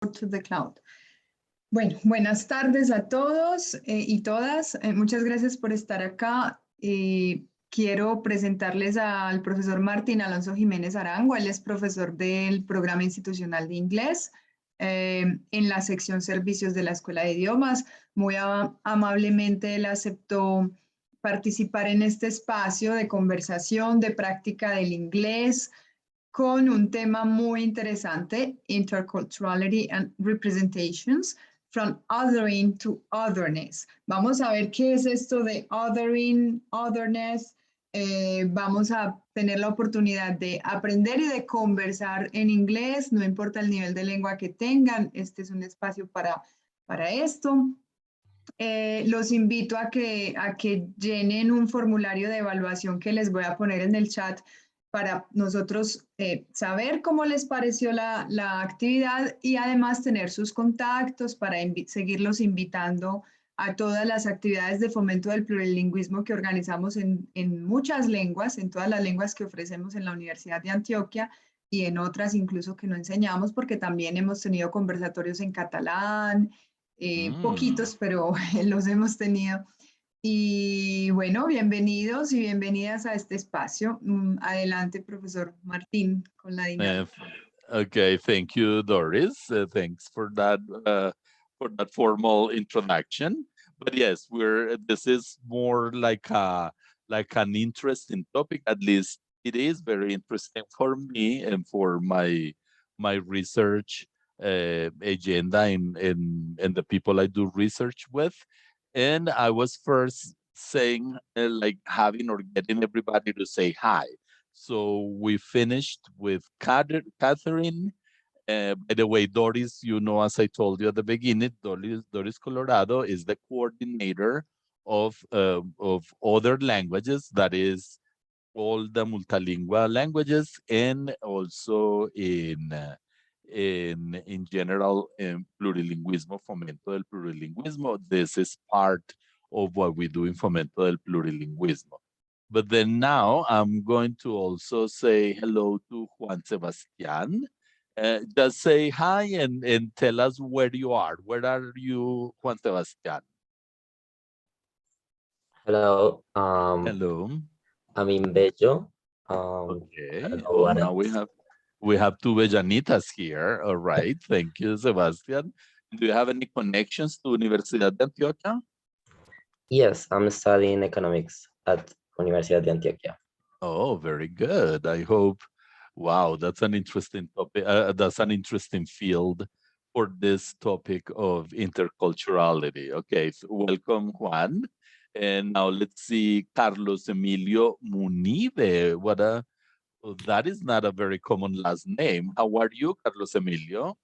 to the cloud. Bueno, buenas tardes a todos y todas. Muchas gracias por estar acá. Quiero presentarles al profesor Martín Alonso Jiménez Arango. Él es profesor del programa institucional de inglés en la sección servicios de la Escuela de Idiomas. Muy amablemente él aceptó participar en este espacio de conversación, de práctica del inglés, con un tema muy interesante, Interculturality and Representations, from othering to otherness. Vamos a ver qué es esto de othering, otherness. Vamos a tener la oportunidad de aprender y de conversar en inglés, no importa el nivel de lengua que tengan, este es un espacio para esto. Los invito a que llenen un formulario de evaluación que les voy a poner en el chat para nosotros saber cómo les pareció la actividad y además tener sus contactos para seguirlos invitando a todas las actividades de fomento del plurilingüismo que organizamos en muchas lenguas, en todas las lenguas que ofrecemos en la Universidad de Antioquia y en otras incluso que no enseñamos, porque también hemos tenido conversatorios en catalán, poquitos, pero los hemos tenido. Y bueno, bienvenidos y bienvenidas a este espacio. Adelante, profesor Martín, con la dinámica. Okay, thank you, Doris. Thanks for that formal introduction. But yes, this is more like an interesting topic. At least it is very interesting for me and for my research agenda and the people I do research with. And I was first saying like having or getting everybody to say hi. So we finished with Catherine. By the way, Doris, you know, as I told you at the beginning, Doris Colorado is the coordinator of other languages, that is all the multilingual languages, and also in general, plurilinguismo, fomento del plurilingüismo. This is part of what we do in fomento del plurilingüismo. But then now I'm going to also say hello to Juan Sebastián. Just say hi and tell us where you are. Where are you, Juan Sebastián? Hello. Hello. I'm in Bello. Okay. Oh, now we have two Bellanitas here. All right. Thank you, Sebastián. Do you have any connections to Universidad de Antioquia? Yes, I'm studying economics at Universidad de Antioquia. Oh, very good. I hope. Wow, that's an interesting topic. That's an interesting field for this topic of interculturality. Okay, so welcome, Juan. And now let's see, Carlos Emilio Munive. That is not a very common last name. How are you, Carlos Emilio?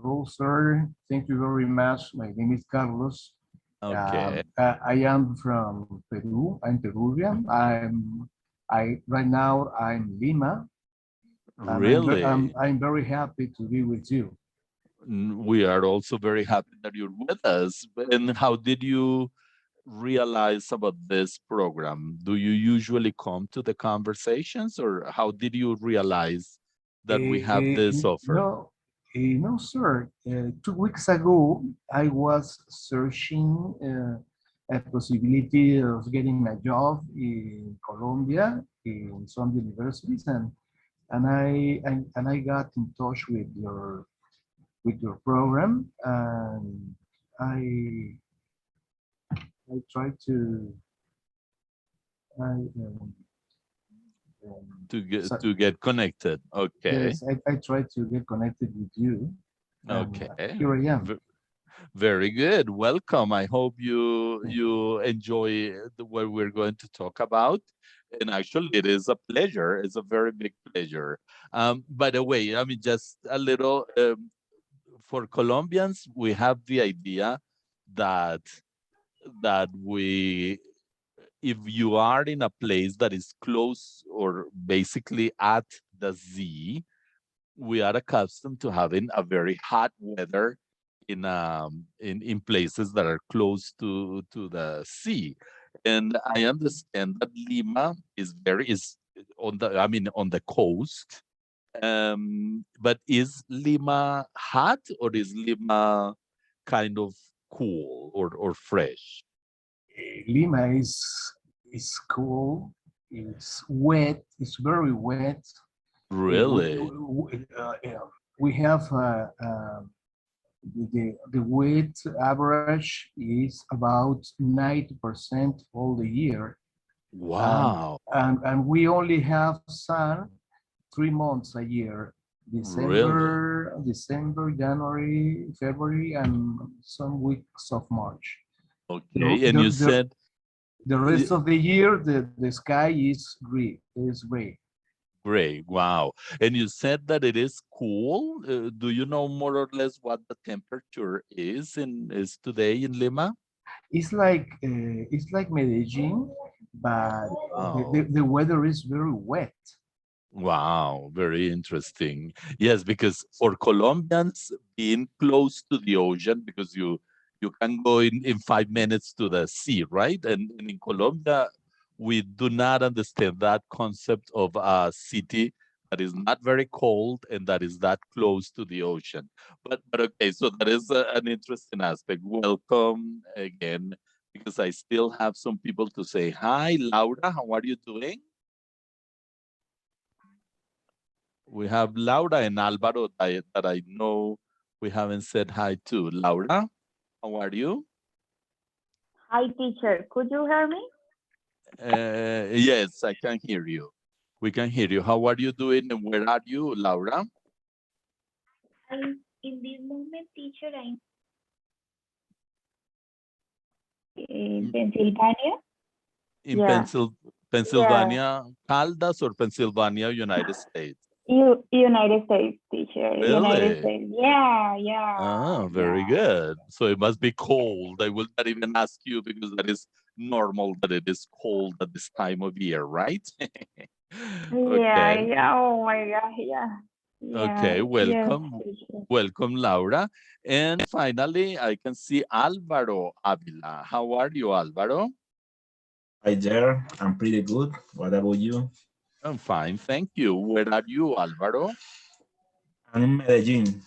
Hello, sir. Thank you very much. My name is Carlos. Okay. I am from Peru. I'm Peruvian. Right now I'm in Lima. Really? I'm very happy to be with you. We are also very happy that you're with us. And how did you realize about this program? Do you usually come to the conversations, or how did you realize that we have this offer? No, sir. 2 weeks ago, I was searching a possibility of getting a job in Colombia in some universities, and I got in touch with your program, and I tried to get connected. Okay. Yes, I tried to get connected with you. Okay. Here I am. Very good. Welcome. I hope you enjoy what we're going to talk about. And actually, it is a pleasure. It's a very big pleasure. By the way, I mean, just a little, for Colombians, we have the idea that if you are in a place that is close or basically at the sea, we are accustomed to having a very hot weather in places that are close to the sea. And I understand that Lima is on the coast, But is Lima hot or is Lima kind of cool or fresh? Lima is cool. It's wet. It's very wet. Really? We have the weight average is about 90% all the year. Wow. And we only have sun 3 months a year. December, January, February, and some weeks of March. Okay, and you said the rest of the year the sky is gray. Great. Wow. And you said that it is cool. Do you know more or less what the temperature is today in Lima? It's like Medellin, but Wow. the weather is very wet. Wow, very interesting. Yes, because for Colombians, being close to the ocean, because you can go in 5 minutes to the sea, right? And in Colombia, we do not understand that concept of a city that is not very cold and that is that close to the ocean. But okay, so that is an interesting aspect. Welcome again, because I still have some people to say hi. Laura, how are you doing? We have Laura and Alvaro that I know we haven't said hi to. Laura, how are you? Hi, teacher. Could you hear me? Yes, I can hear you. We can hear you. How are you doing and where are you, Laura? In this moment, teacher, I'm in Pennsylvania. In Yeah. Pennsylvania, Caldas or Pennsylvania, United States? United States, teacher. Really? United States. Yeah. Ah, very good. So it must be cold. I will not even ask you because that is normal that it is cold at this time of year, right? Okay. Yeah. Oh my God. Yeah. Okay, welcome. Yes, Welcome, Laura. And finally, I can see Alvaro Avila. How are you, Alvaro? Hi there, I'm pretty good. What about you? I'm fine, thank you. Where are you, Alvaro? I'm in Medellin.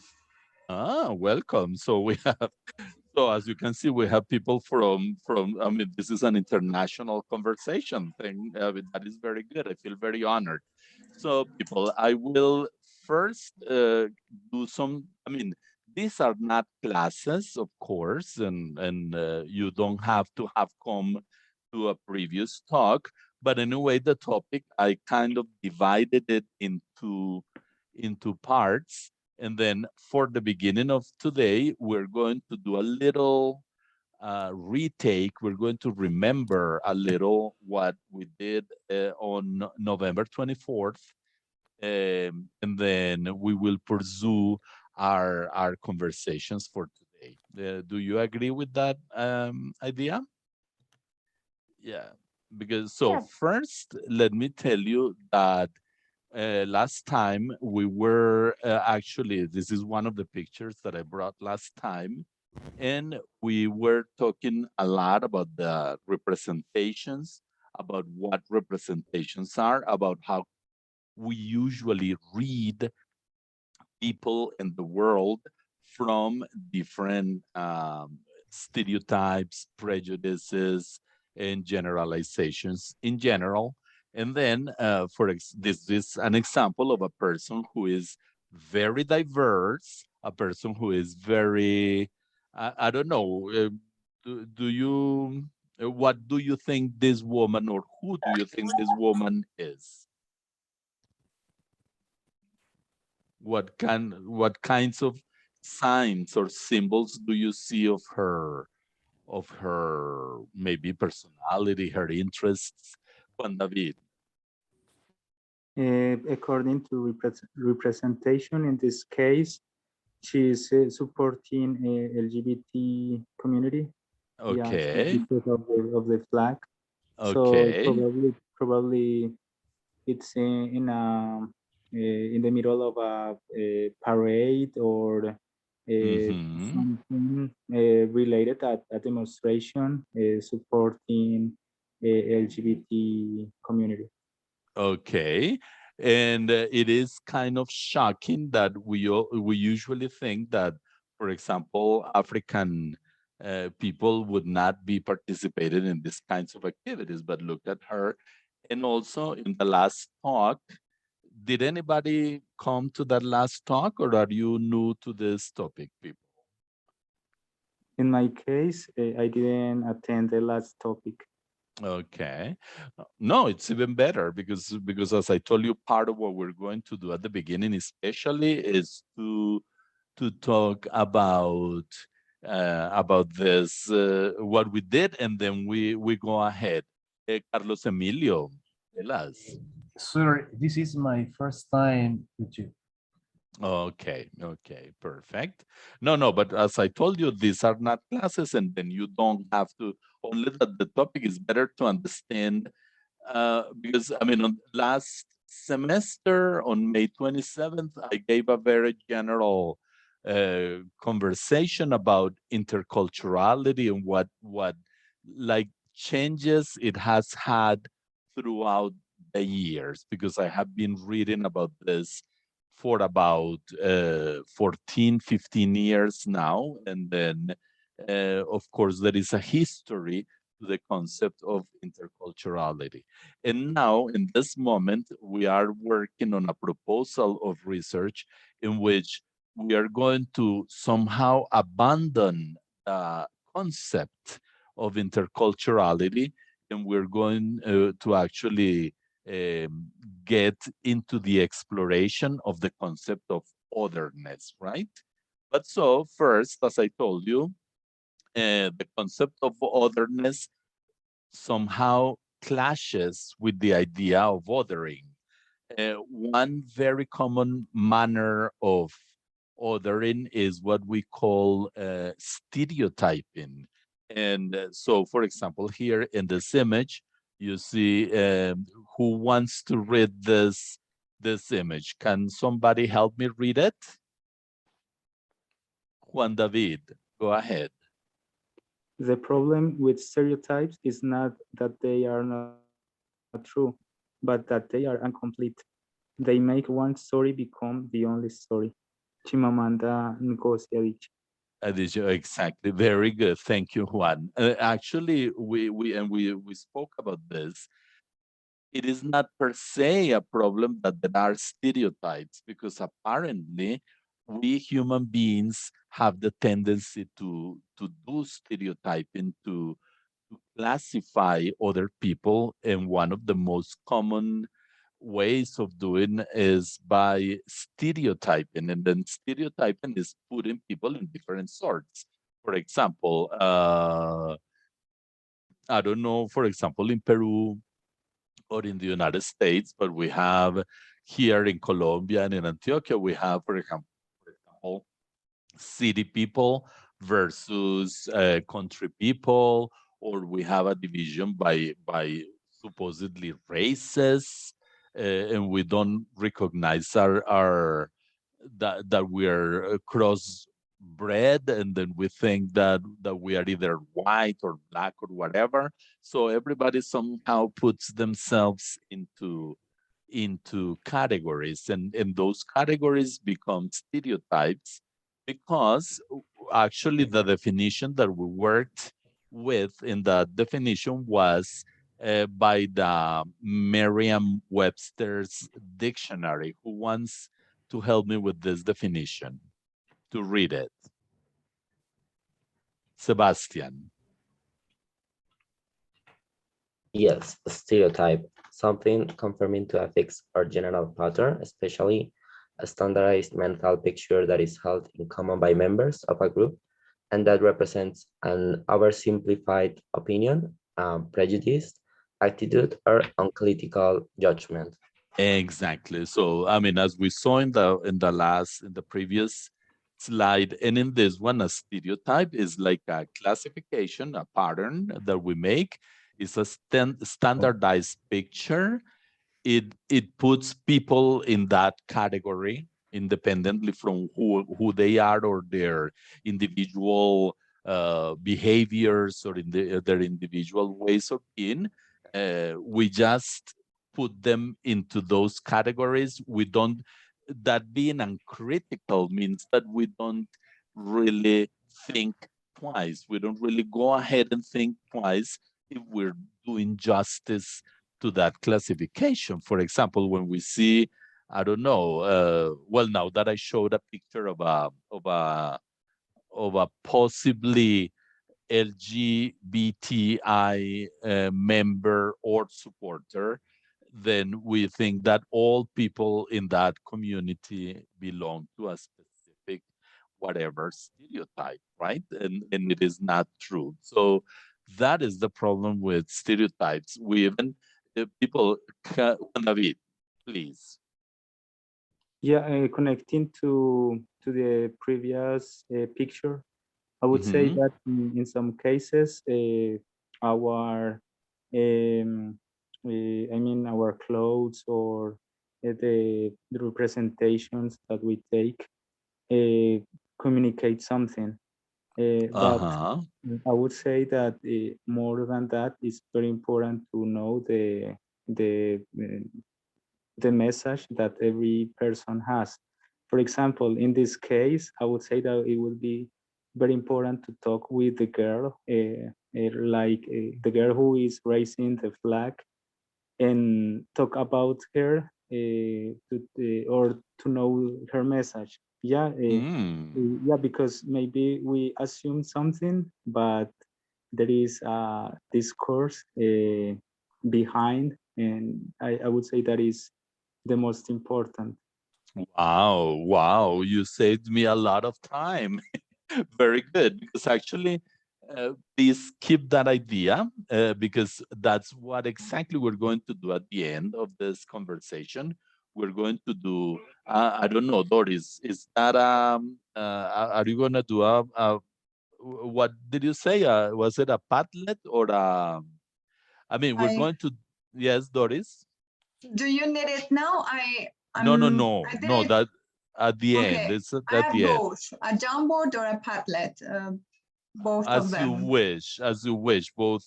Ah, welcome. So as you can see, we have people from, I mean, this is an international conversation thing. That is very good. I feel very honored. So people, I will first do some, I mean, these are not classes, of course, and you don't have to have come to a previous talk, but anyway, the topic, I kind of divided it into parts. And then for the beginning of today, we're going to do a little retake. We're going to remember a little what we did on November 24th. And then we will pursue our conversations for today. Do you agree with that idea? Yeah, because so first, let me tell you that last time we were actually, this is one of the pictures that I brought last time, and we were talking a lot about the representations, about what representations are, about how we usually read people in the world from different stereotypes, prejudices, and generalizations in general. And then this is an example of a person who is very diverse, a person who is very, I don't know, do you, what do you think this woman, or who do you think this woman is? What kinds of signs or symbols do you see of her maybe personality, her interests? Juan David. According to representation, in this case, she is supporting LGBT community. Okay. Yeah, because of the flag. Okay. So probably it's in the middle of a parade or something related at a demonstration supporting LGBT community. Okay. And it is kind of shocking that we usually think that, for example, African people would not be participating in these kinds of activities, but look at her. And also in the last talk, did anybody come to that last talk, or are you new to this topic, people? In my case, I didn't attend the last topic. Okay. No, it's even better because as I told you, part of what we're going to do at the beginning especially is to talk about this, what we did, and then we go ahead. Carlos Emilio, tell us. Sir, this is my first time with you. Okay, perfect. No, but as I told you, these are not classes, and then you don't have to, only that the topic is better to understand, because, I mean, on last semester, on May 27th, I gave a very general conversation about interculturality and what like changes it has had throughout the years, because I have been reading about this for about 14, 15 years now. And then, of course, there is a history to the concept of interculturality. And now, in this moment, we are working on a proposal of research in which we are going to somehow abandon the concept of interculturality, and we're going to actually get into the exploration of the concept of otherness, right? But so first, as I told you, the concept of otherness somehow clashes with the idea of othering. One very common manner of othering is what we call stereotyping. And so, for example, here in this image, you see who wants to read this image. Can somebody help me read it? Juan David, go ahead. The problem with stereotypes is not that they are not true, but that they are incomplete. They make one story become the only story. Chimamanda Ngozi Adichie. Exactly. Very good. Thank you, Juan. Actually, we spoke about this. It is not per se a problem that there are stereotypes, because apparently we human beings have the tendency to do stereotyping, to classify other people, and one of the most common ways of doing is by stereotyping, and then stereotyping is putting people in different sorts. For example, I don't know, for example, in Peru or in the United States, but we have here in Colombia and in Antioquia, we have, for example, city people versus country people, or we have a division by supposedly races, and we don't recognize our that we are crossbred, and then we think that we are either white or black or whatever. So everybody somehow puts themselves into categories, and those categories become stereotypes, because actually the definition that we worked with in that definition was by the Merriam-Webster's dictionary. Who wants to help me with this definition, to read it? Sebastian. Yes, stereotype, something conforming to a fixed or general pattern, especially a standardized mental picture that is held in common by members of a group, and that represents an oversimplified opinion, prejudice, attitude, or uncritical judgment. Exactly. So, I mean, as we saw in the previous slide, and in this one, a stereotype is like a classification, a pattern that we make. It's a standardized picture. It puts people in that category independently from who they are, or their individual behaviors, or in their individual ways of being. We just put them into those categories. We don't, that being uncritical means that we don't really think twice. We don't really go ahead and think twice if we're doing justice to that classification. For example, when we see, I don't know, well, now that I showed a picture of a possibly LGBTI member or supporter, then we think that all people in that community belong to a specific whatever stereotype, right? And it is not true. So that is the problem with stereotypes. We even, people, David, please. Yeah, connecting to the previous picture, I would say that in some cases, our I mean, our clothes or the representations that we take communicate something. But I would say that more than that, it's very important to know the message that every person has. For example, in this case, I would say that it would be very important to talk with the girl, the girl who is raising the flag, and talk about her or to know her message. Yeah, yeah, because maybe we assume something, but there is a discourse behind, and I would say that is the most important. Wow, you saved me a lot of time. Very good, because actually, please keep that idea, because that's what exactly we're going to do at the end of this conversation. We're going to do, I don't know, Doris, is that, are you going to do what did you say? Was it a Padlet or I mean, we're going to, yes, Doris? Do you need it now? No, that at the end. It's at I have the end. both, a Jamboard or a Padlet, both of them. As you wish, both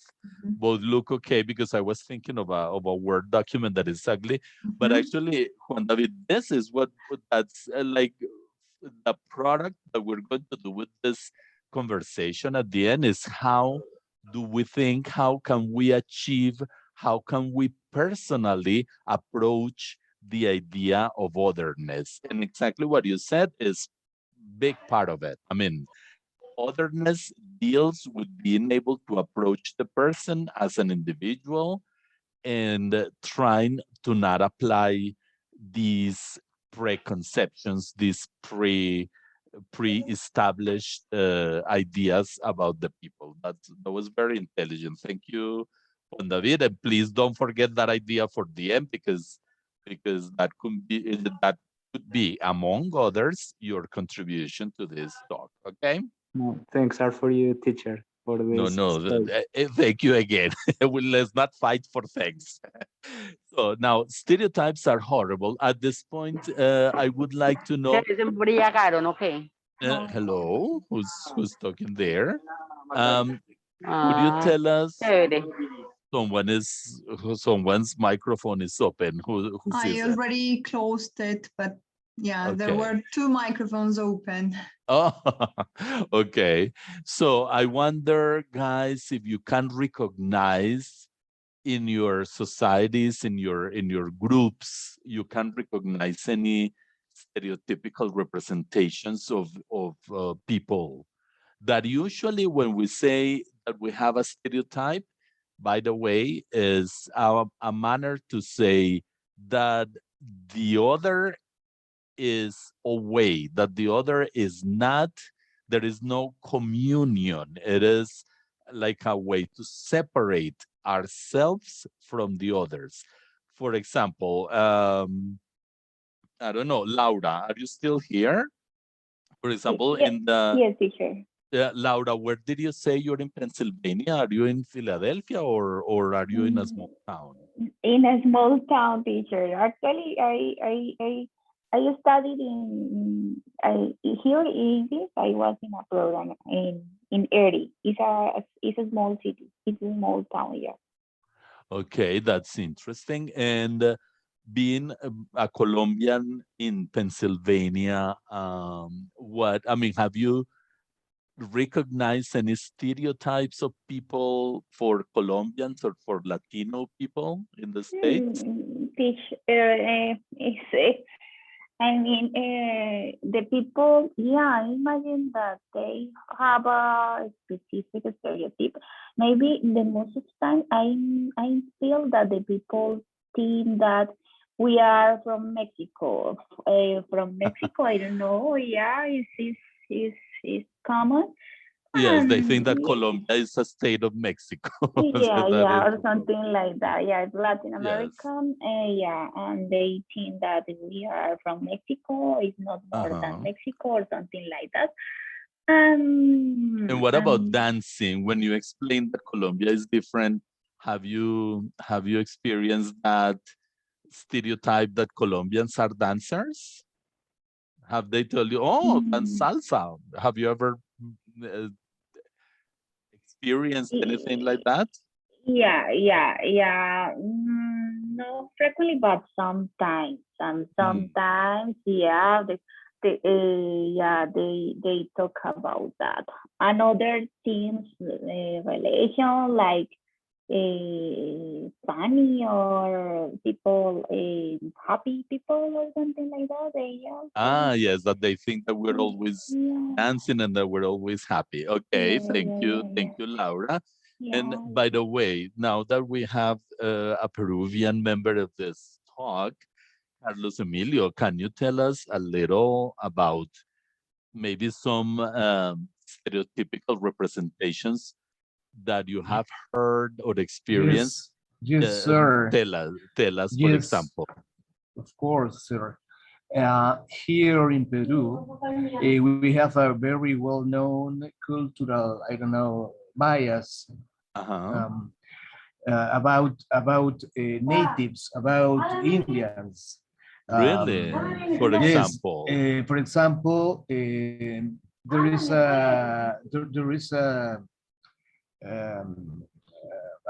look okay, because I was thinking of a Word document that is ugly, but actually, Juan David, this is what that's like the product that we're going to do with this conversation at the end is how do we think, how can we achieve, how can we personally approach the idea of otherness? And exactly what you said is big part of it. I mean, otherness deals with being able to approach the person as an individual and trying to not apply these preconceptions, these pre-established ideas about the people. That was very intelligent. Thank you, Juan David. And please don't forget that idea for the end, because that could be among others your contribution to this talk. Okay. No, thanks are for you, teacher, for this. Thank you again. Let's not fight for thanks. So now, stereotypes are horrible. At this point, I would like to know. Hello, who's talking there? Could you tell us? Someone's microphone is open. Who's I already closed it, but yeah, there were two microphones open. Oh, okay. So I wonder, guys, if you can recognize in your societies, in your groups, you can recognize any stereotypical representations of people that usually when we say that we have a stereotype, by the way, is a manner to say that the other is away, that the other is not, there is no communion. It is like a way to separate ourselves from the others. For example, I don't know, Laura, are you still here? For example, yes, in the... Yes, teacher. Laura, where did you say you're in Pennsylvania? Are you in Philadelphia or are you in a small town? In a small town, teacher. Actually, I studied here in English. I was in a program in Erie. It's a small city. It's a small town here. Okay, that's interesting. And being a Colombian in Pennsylvania, have you recognized any stereotypes of people for Colombians or for Latino people in the States? The people, yeah, I imagine that they have a specific stereotype. Maybe the most of the time, I feel that the people think that we are from Mexico. From Mexico, I don't know. Yeah, it's common. Yes, they think that Yeah. Colombia is a state of Mexico. Yeah, That yeah, is or the problem. something like that. Yeah, it's Latin Yes. American. Yeah, and they think that we are from Mexico. It's not more than Mexico or something like that. And what about dancing? When you explain that Colombia is different, have you experienced that stereotype that Colombians are dancers? Have they told you, oh, dance salsa? Have you ever uh, experienced anything like that? Yeah. Not frequently, but sometimes. Sometimes, yeah. They talk about that. Another team's relation, like funny or people, happy people or something like that. Yes, that they think that we're always dancing and that we're always happy. Okay, thank you, Laura. And by the way, now that we have a Peruvian member of this talk, Carlos Emilio, can you tell us a little about maybe some stereotypical representations that you have heard or experienced? Yes, sir. Tell us, for Yes, example. of course, sir. Here in Peru, we have a very well-known cultural, I don't know, bias about natives, about Indians. Really? For example? Yes, for example, there is a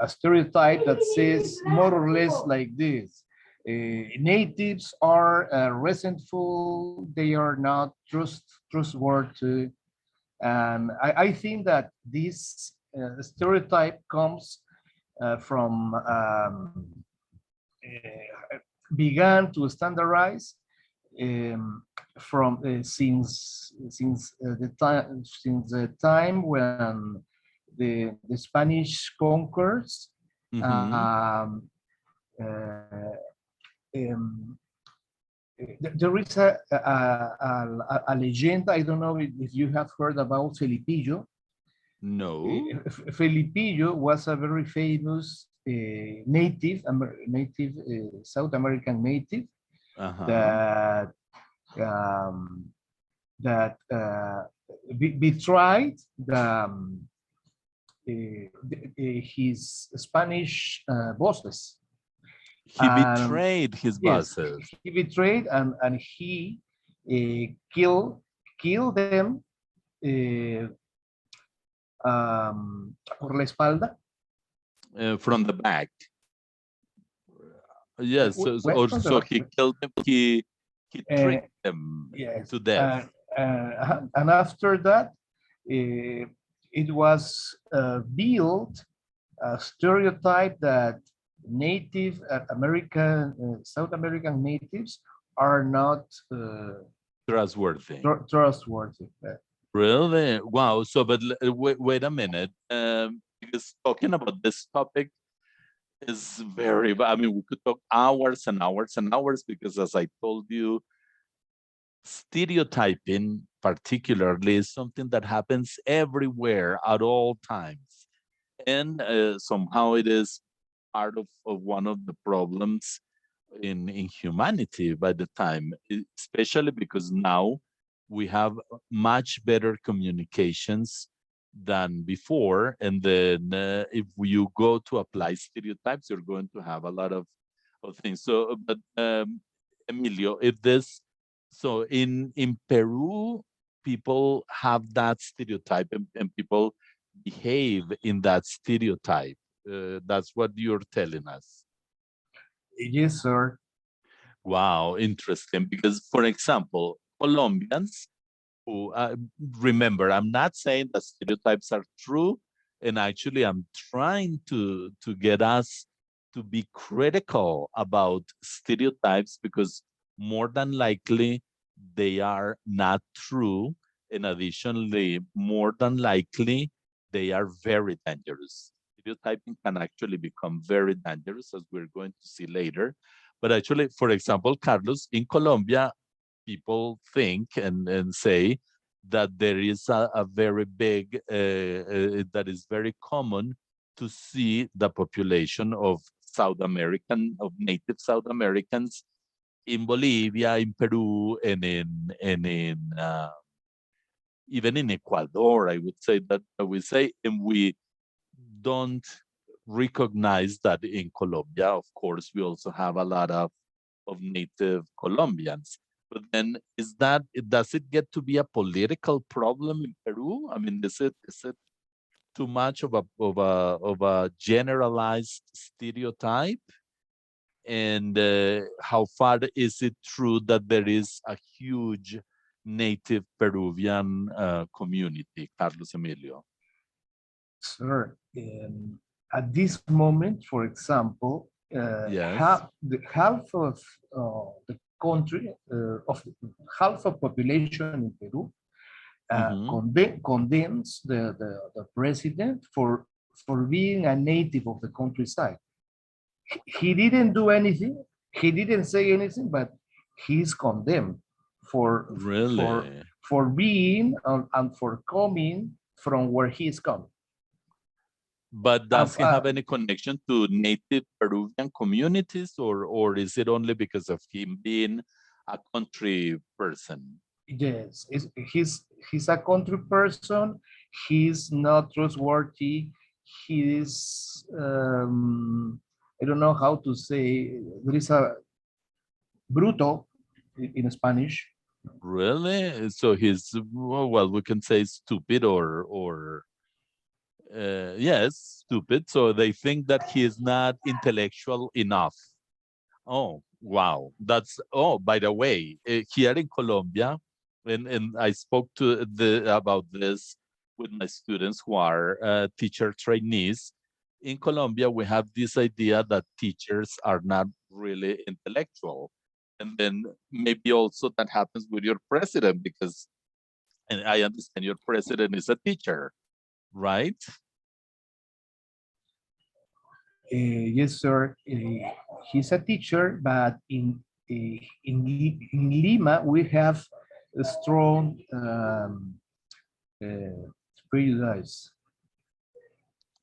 stereotype that says more or less like this. Natives are resentful, they are not trustworthy. And I think that this stereotype comes from began to standardize from since the time when the Spanish conquers. There is a legend. I don't know if you have heard about Felipillo. No. Felipillo was a very famous native South American native that betrayed his Spanish bosses. He betrayed his bosses. He betrayed and he killed them por la espalda. From the back. Yes, so he killed them, he tricked them to death. And after that, it was built a stereotype that Native American, South American natives are not trustworthy. Trustworthy. Really? Wow. So, but wait a minute. Because talking about this topic is very, I mean, we could talk hours and hours and hours because, as I told you, stereotyping particularly is something that happens everywhere at all times. And somehow it is part of one of the problems in humanity by the time, especially because now we have much better communications than before. And then if you go to apply stereotypes, you're going to have a lot of things. So, but Emilio, if this, so in Peru, people have that stereotype and people behave in that stereotype. That's what you're telling us. Yes, sir. Wow, interesting. Because, for example, Colombians who, remember, I'm not saying that stereotypes are true, and actually I'm trying to get us to be critical about stereotypes, because more than likely they are not true, and additionally, more than likely they are very dangerous. Stereotyping can actually become very dangerous, as we're going to see later. But actually, for example, Carlos, in Colombia, people think and say that there is a very big, that is very common to see the population of South American, of native South Americans in Bolivia, in Peru, and in even in Ecuador, I would say that and we don't recognize that in Colombia. Of course, we also have a lot of native Colombians. But then does it get to be a political problem in Peru? I mean, is it too much of a generalized stereotype? And how far is it true that there is a huge native Peruvian community, Carlos Emilio? Sir, at this moment, for example, Yes. half of the country, half of population in Peru condemns the president for being a native of the countryside. He didn't do anything. He didn't say anything, but he's condemned for Really? for being and for coming from where he's coming. But does he have any connection to native Peruvian communities, or is it only because of him being a country person? Yes, he's a country person. He's not trustworthy. He's I don't know how to say. There is a bruto in Spanish. Really? So he's, well, we can say stupid or yes, stupid. So they think that he is not intellectual enough. Oh, wow. That's, oh, by the way, here in Colombia, and I spoke about this with my students who are teacher trainees. In Colombia, we have this idea that teachers are not really intellectual. And then maybe also that happens with your president, because, and I understand your president is a teacher, right? Yes, sir. He's a teacher, but in Lima we have a strong prejudice.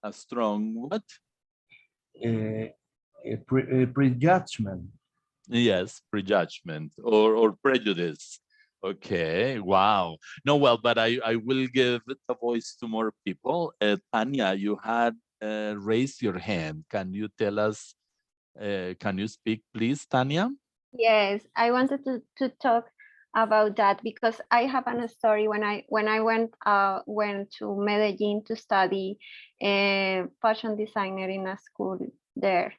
A strong what? Prejudgment. Yes, prejudgment or prejudice. Okay, wow. No, well, but I will give the voice to more people. Tanya, you had raised your hand. Can you tell us, can you speak, please, Tanya? Yes, I wanted to talk about that because I have a story when I went to Medellin to study fashion designer in a school there.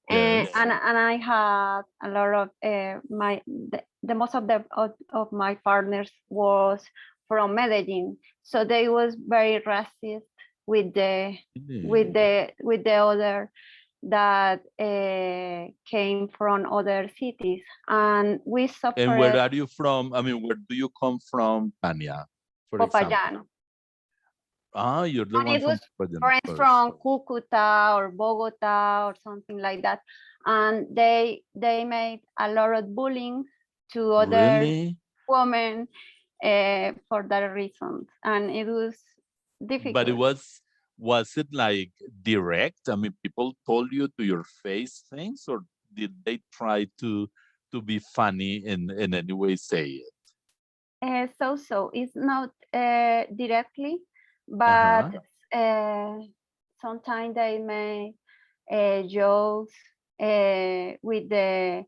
Yes. And I had a lot of the most of my partners was from Medellin, so they was very racist with the other that came from other cities, and we suffered. And where are you from? I mean, where do you come from, Tanya? For Popayán. Ah, you're the And one it was from friends from Cucuta or Bogota or something like that, and they made a lot of bullying to other women for that reason, and it was difficult. But it was it like direct? I mean, people told you to your face things, or did they try to be funny and in any way say it? So it's not directly, but sometimes they make jokes with the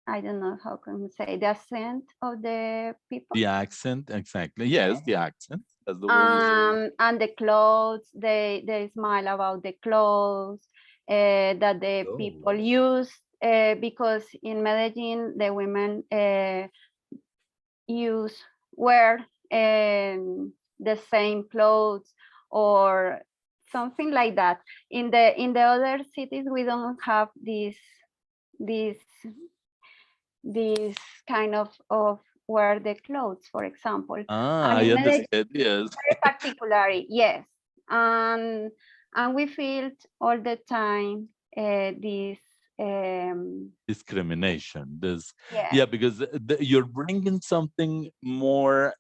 I don't know how can you say, the accent of the people. The accent, exactly. Yes, the accent. That's the way we say it. And the clothes, they smile about the clothes that the people use, because in Medellin the women wear the same clothes or something like that. In the other cities we don't have this kind of wear the clothes, for example. I in Medellin, understand, yes. very particularly, yes. And we feel all the time this Discrimination. yes. Yeah, because you're bringing something more,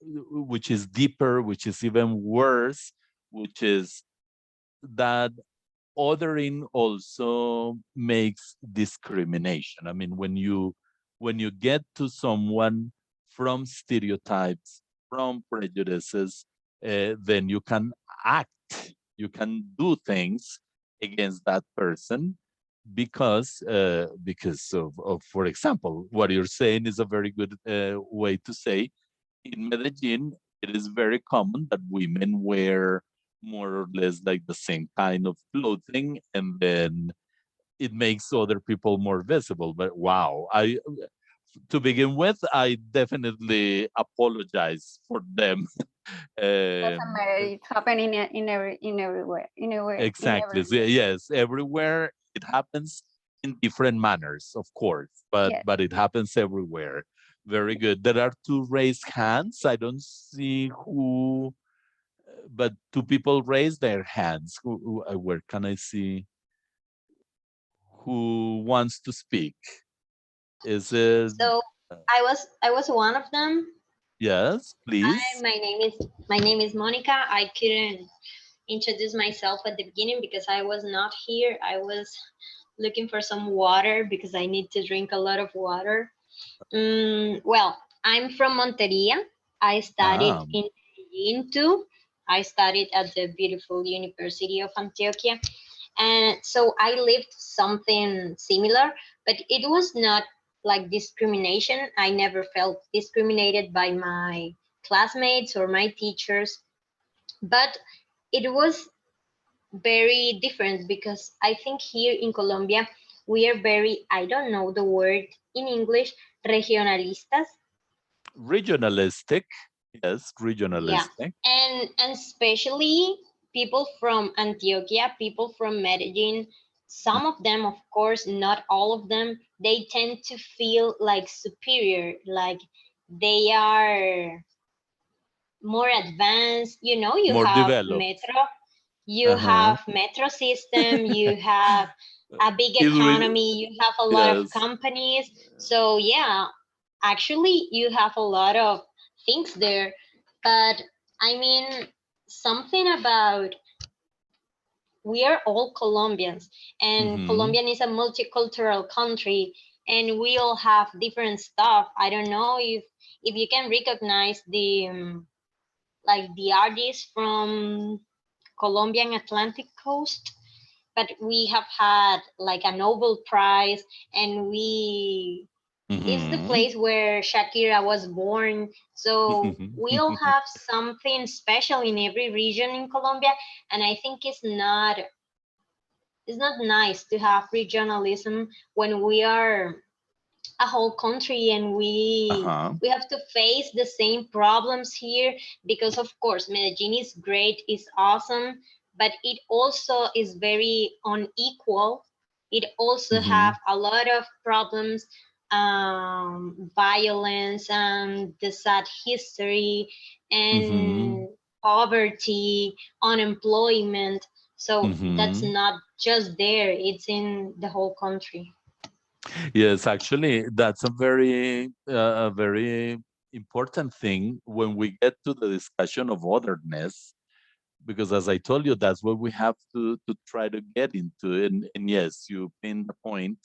which is deeper, which is even worse, which is that othering also makes discrimination. I mean, when you get to someone from stereotypes, from prejudices, then you can act, you can do things against that person because of, for example, what you're saying is a very good way to say. In Medellin, it is very common that women wear more or less like the same kind of clothing, and then it makes other people more visible. But wow, to begin with, I definitely apologize for them. Doesn't matter. It's happening everywhere. Exactly. So, yes, everywhere it happens in different manners, of course, Yes. but it happens everywhere. Very good. There are two raised hands. I don't see who, but two people raise their hands. Where can I see who wants to speak? Is it? So I was one of them. Yes, please. My name is Monica. I couldn't introduce myself at the beginning because I was not here. I was looking for some water because I need to drink a lot of water. Well, I'm from Monteria. I studied in Medellin too. I studied at the beautiful University of Antioquia. And so I lived something similar, but it was not like discrimination. I never felt discriminated by my classmates or my teachers, but it was very different because I think here in Colombia, we are very, I don't know the word in English, regionalistas. Regionalistic. Yes, Yeah, regionalistic. and especially people from Antioquia, people from Medellin, some of them, of course, not all of them, they tend to feel like superior, like they are more advanced. You know, you More have developed. metro, you have metro system, you have a big It will- economy, you have a lot of yes. companies. So yeah, actually you have a lot of things there. But I mean, something about, we are all Colombians, and Colombian is a multicultural country, and we all have different stuff. I don't know if you can recognize the like the artists from Colombian Atlantic coast, but we have had like a Nobel Prize, and it's the place where Shakira was born. So we all have something special in every region in Colombia, and I think it's not nice to have regionalism when we are a whole country, and we have to face the same problems here, because of course Medellin is great, is awesome, but it also is very unequal. It also have a lot of problems, violence and the sad history and poverty, unemployment. So that's not just there, it's in the whole country. Yes, actually, that's a very important thing when we get to the discussion of otherness, because as I told you, that's what we have to try to get into. And yes, you pin the point,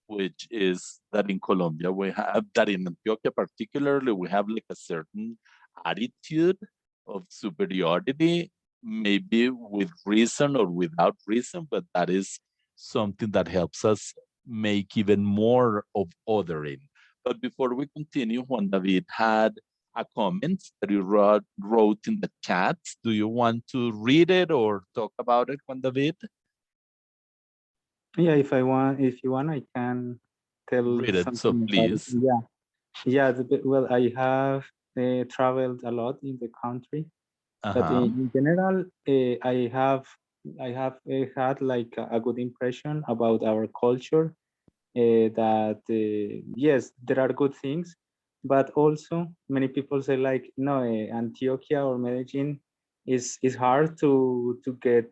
which is that in Colombia, we have that in Antioquia particularly, we have like a certain attitude of superiority, maybe with reason or without reason, but that is something that helps us make even more of othering. But before we continue, Juan David had a comment that you wrote in the chat. Do you want to read it or talk about it, Juan David? Yeah, if you want, I can tell Read it, so something about it. please. Yeah. Well, I have traveled a lot in the country, but in general, I have had like a good impression about our culture. That yes, there are good things, but also many people say like, no, Antioquia or Medellin is hard to get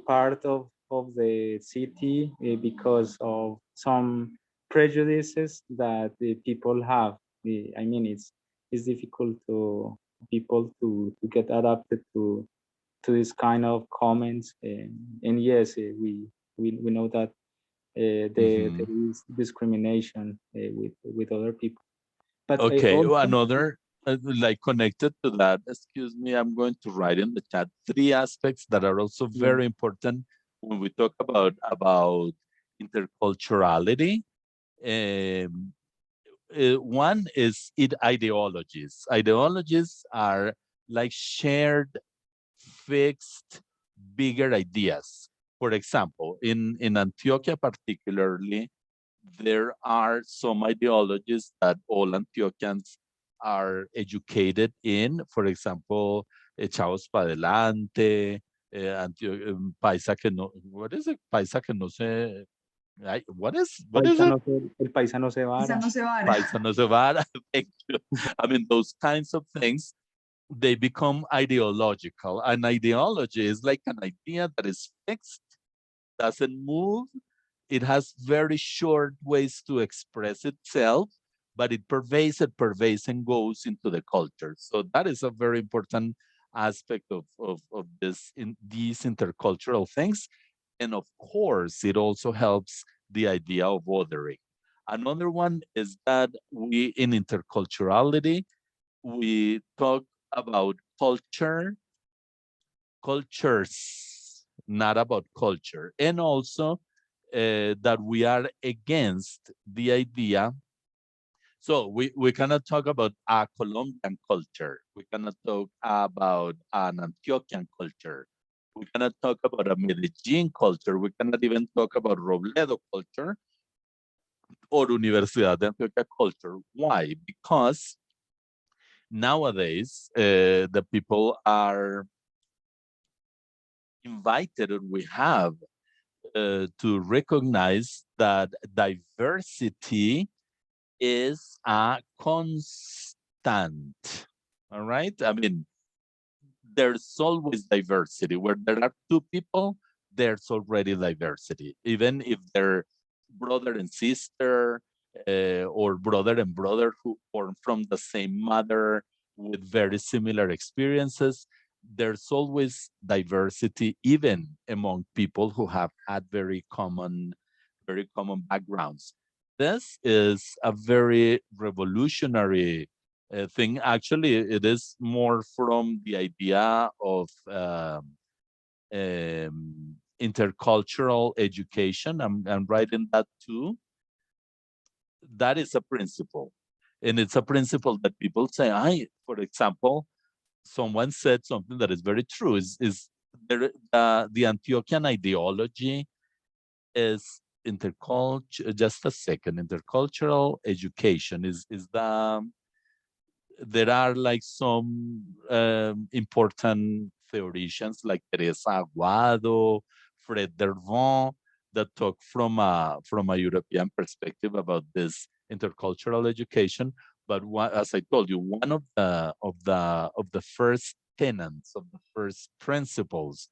part of the city because of some prejudices that the people have. I mean, it's difficult to people to get adapted to this kind of comments, and yes, we know that there is discrimination with other people. But Okay, also, another, like connected to that, excuse me, I'm going to write in the chat 3 aspects that are also very important when we talk about interculturality. One is ideologies. Ideologies are like shared, fixed, bigger ideas. For example, in Antioquia particularly, there are some ideologies that all Antioquans are educated in. For example, echados para adelante, paisa que no, what is it? Paisa que no se, what is it? el paisa no se vara. Paisa no se vara. Paisa no se vara. Thank you. I mean, those kinds of things, they become ideological. An ideology is like an idea that is fixed, doesn't move. It has very short ways to express itself, but it pervades and goes into the culture. So that is a very important aspect of these intercultural things. And of course, it also helps the idea of othering. Another one is that we, in interculturality, we talk about cultures, not about culture. And also that we are against the idea. So we cannot talk about a Colombian culture. We cannot talk about an Antioquian culture. We cannot talk about a Medellin culture. We cannot even talk about Robledo culture or Universidad de Antioquia culture. Why? Because nowadays, the people are invited, and we have to recognize that diversity is a constant. All right? I mean, there's always diversity. Where there are 2 people, there's already diversity. Even if they're brother and sister, or brother and brother who born from the same mother with very similar experiences, there's always diversity, even among people who have had very common backgrounds. This is a very revolutionary thing. Actually, it is more from the idea of intercultural education. I'm writing that too. That is a principle. And it's a principle that people say, for example, someone said something that is very true, is the Antioquian ideology is just a second, intercultural education is there are like some important theoreticians like Teresa Aguado, Fred Dervon, that talk from a European perspective about this intercultural education. But as I told you, one of the first tenets, of the first principles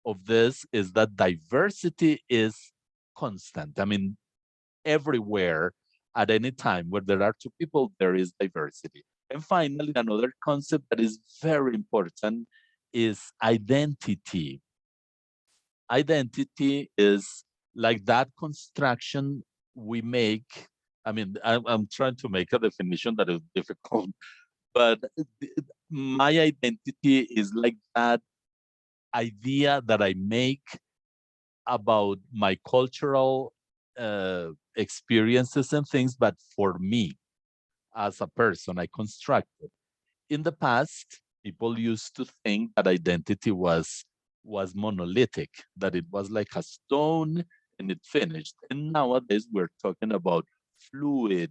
of this is that diversity is constant. I mean, everywhere, at any time where there are 2 people, there is diversity. And finally, another concept that is very important is identity. Identity is like that construction we make. I mean, I'm trying to make a definition that is difficult, but my identity is like that idea that I make about my cultural experiences and things, but for me as a person, I construct it. in the past, people used to think that identity was monolithic, that it was like a stone and it finished. And nowadays we're talking about fluid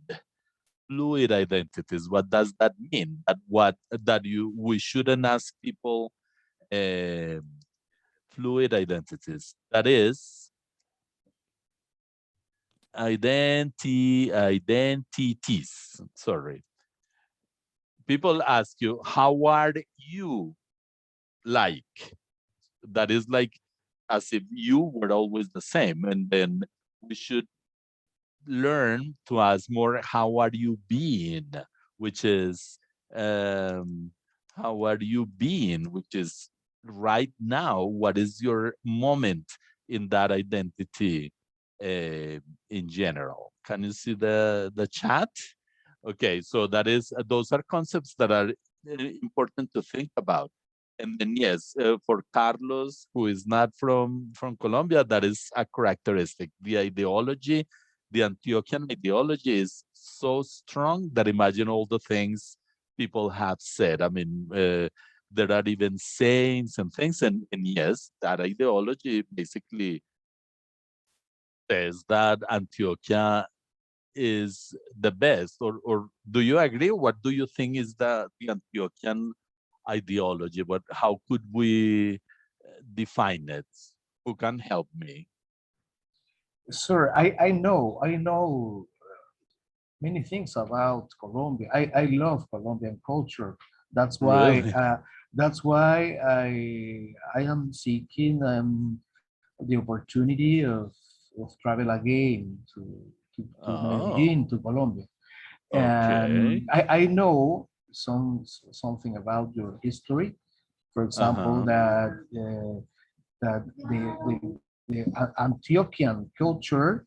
identities. What does that mean? We shouldn't ask people fluid identities. That is identities. Sorry. People ask you, how are you like? That is like as if you were always the same. And then we should learn to ask more, how are you being? Which is, how are you being? Which is right now, what is your moment in that identity in general? Can you see the chat? Okay, so that is, those are concepts that are important to think about. And then yes, for Carlos, who is not from Colombia, that is a characteristic. The ideology, the Antioquian ideology is so strong that imagine all the things people have said. I mean, there are even sayings and things. And yes, that ideology basically says that Antioquia is the best. Or do you agree? What do you think is the Antioquian ideology? But how could we define it? Who can help me? Sir, I know many things about Colombia. I love Colombian culture. That's why Really? I am seeking the opportunity of travel again to Oh, Medellin, to Colombia. okay. And I know something about your history. For example, Uh-huh. that the Antiochian culture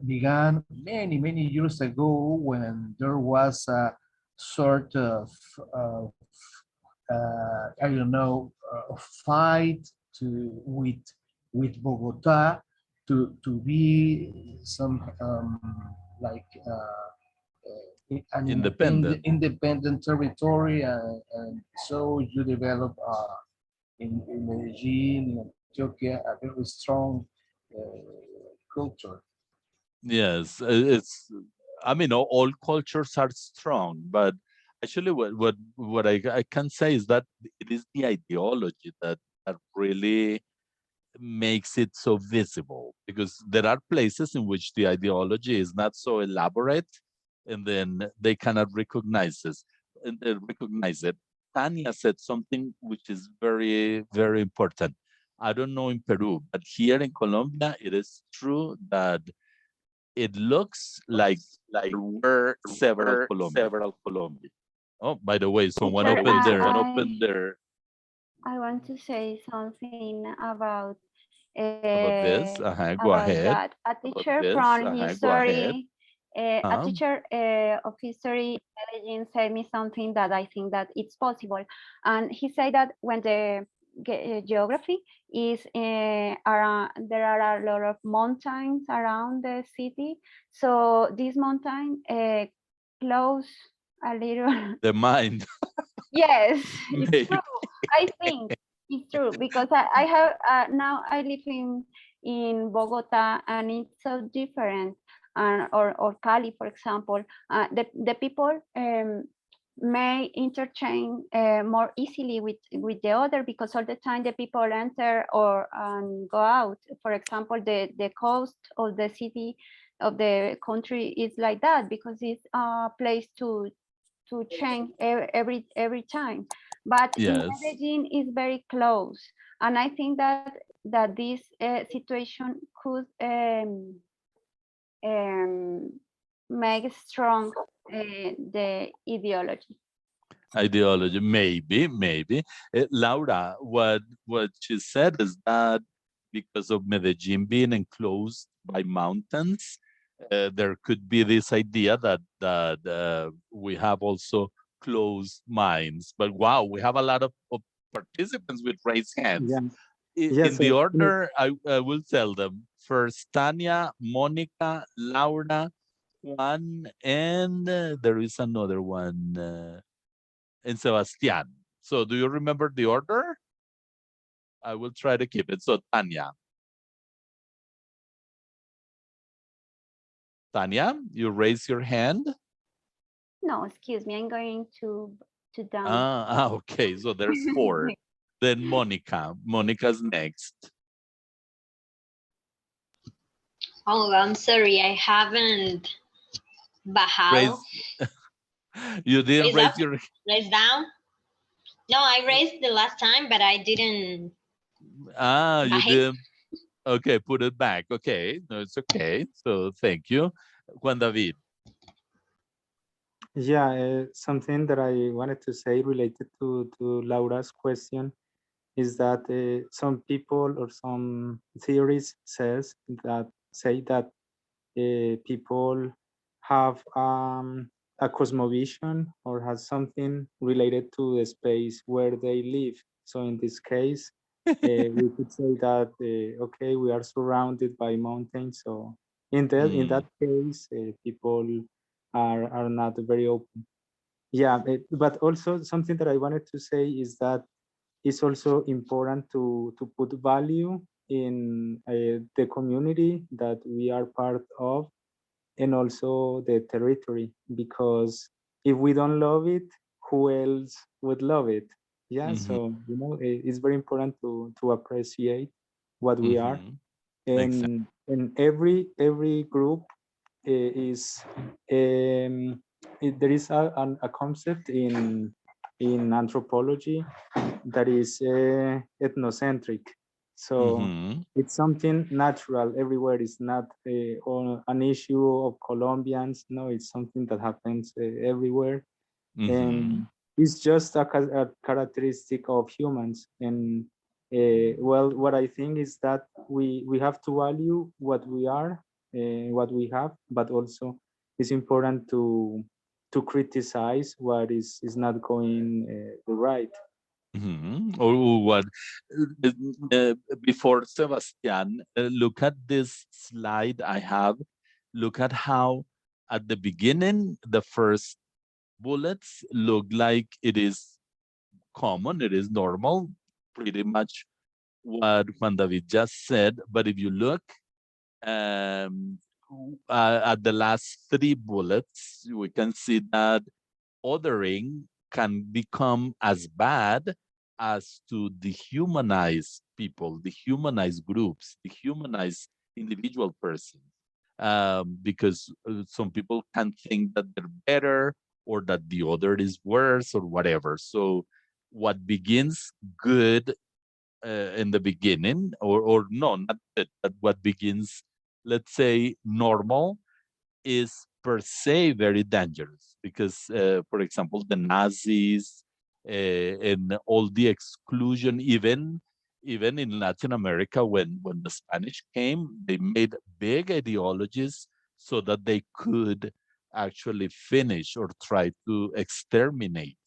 began many years ago when there was a sort of I don't know fight with Bogota to be some like an Independent. independent territory, and so you develop in Medellin, in Antioquia, a very strong culture. Yes, it's. I mean, all cultures are strong, but actually, what I can say is that it is the ideology that really makes it so visible, because there are places in which the ideology is not so elaborate, and then they cannot recognize this and recognize it. Tania said something which is very important. I don't know in Peru, but here in Colombia, it is true that it looks like there were several Colombia. Oh, by the way, someone Teacher, opened their I want to say something about this. Go about ahead. that. A teacher from history, a Um, teacher of history in Medellin said me something that I think that it's possible. And he said that when the geography is around, there are a lot of mountains around the city. So this mountain close a little. the mind. Yes, it's Maybe. true. I think it's true because I have now I live in Bogota and it's so different. Or Cali, for example, the people may interchange more easily with the other because all the time the people enter or go out. For example, the coast of the city of the country is like that because it's a place to change every time. But in Yes. Medellin is very close, and I think that this situation could make strong the ideology. Ideology, maybe. Laura, what she said is that because of Medellin being enclosed by mountains, there could be this idea that we have also closed minds. But wow, we have a lot of participants with raised hands. Yeah. In Yes. the order, I will tell them. First, Tania, Monica, Laura, Juan, and there is another one. and Sebastián. So do you remember the order? I will try to keep it. So Tanya. Tanya, you raise your hand. No, excuse me. I'm going to down. Okay. So there's 4. Then Monica. Monica's next. Oh, I'm sorry, I haven't bajado. You didn't raise your... Raise down? No, I raised the last time, but I didn't. You didn't. Okay, put it back. Okay, no, it's okay. So thank you. Juan David. Yeah, something that I wanted to say related to Laura's question is that some people or some theories say that people have a cosmovision or has something related to the space where they live. So in this case, we could say that okay, we are surrounded by mountains. So in that case, people are not very open. Yeah, but also something that I wanted to say is that it's also important to put value in the community that we are part of, and also the territory, because if we don't love it, who else would love it? Yeah, so it's very important to appreciate what we are, and every group is there is a concept in anthropology that is ethnocentric. So it's something natural everywhere. It's not an issue of Colombians. No, it's something that happens everywhere. And it's just a characteristic of humans. And well, what I think is that we have to value what we are, what we have, but also it's important to criticize what is not going right. Or what? Before Sebastian, look at this slide I have. Look at how at the beginning, the first bullets look like it is common, it is normal, pretty much what Juan David just said. But if you look at the last 3 bullets, we can see that othering can become as bad as to dehumanize people, dehumanize groups, dehumanize individual persons. Because some people can think that they're better or that the other is worse or whatever. So what begins good in the beginning, or no, not that, but what begins, let's say, normal, is per se very dangerous, because, for example, the Nazis and all the exclusion, even in Latin America, when the Spanish came, they made big ideologies so that they could actually finish or try to exterminate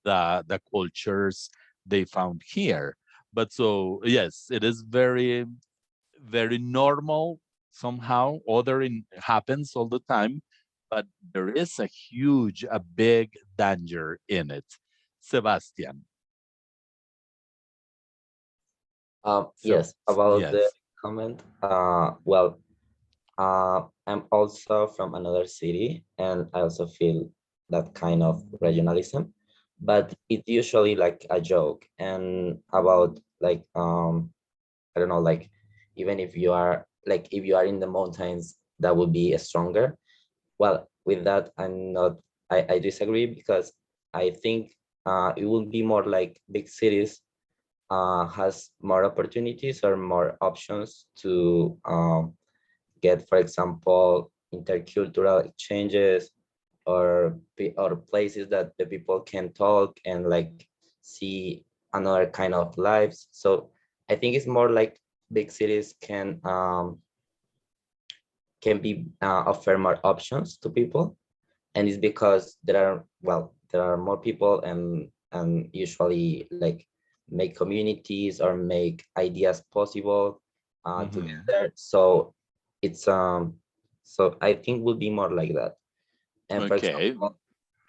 the cultures they found here. But so, yes, it is very, very normal somehow. Othering happens all the time, but there is a big danger in it. Sebastian. Yes, about the yes. comment. Well, I'm also from another city, and I also feel that kind of regionalism, but it's usually like a joke. And about like I don't know, like even if you are in the mountains, that would be stronger. Well, with that, I disagree, because I think it will be more like big cities has more opportunities or more options to get, for example, intercultural exchanges, or places that the people can talk and like see another kind of lives. So I think it's more like big cities can be offer more options to people, and it's because there are more people, and usually like make communities or make ideas possible together. So it's so I think will be more like that. And for Okay. example,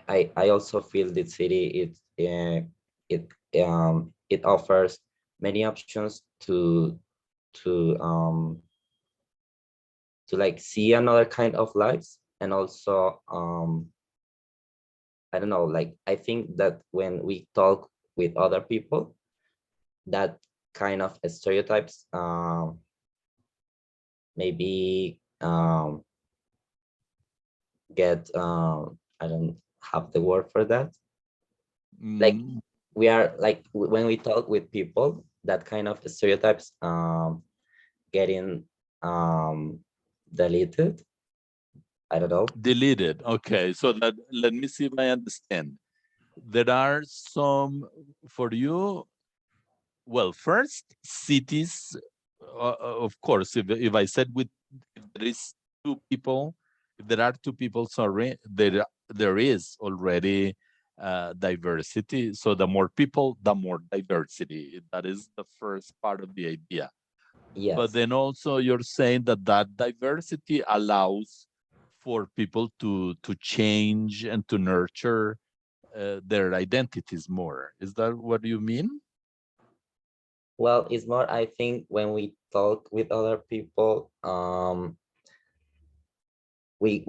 I also feel the city it offers many options to like see another kind of lives, and also I don't know, like I think that when we talk with other people, that kind of stereotypes maybe get I don't have the word for that. Like Mm, we are like when we talk with people, that kind of stereotypes getting deleted. I don't know. deleted. Okay, so let me see if I understand. There are some for you. Well, first, cities, of course, if I said if there is two people, if there are two people, sorry, there is already diversity. So the more people, the more diversity. That is the first part of the idea. But Yes. then also you're saying that that diversity allows for people to change and to nurture their identities more. Is that what you mean? Well, it's more, I think when we talk with other people, we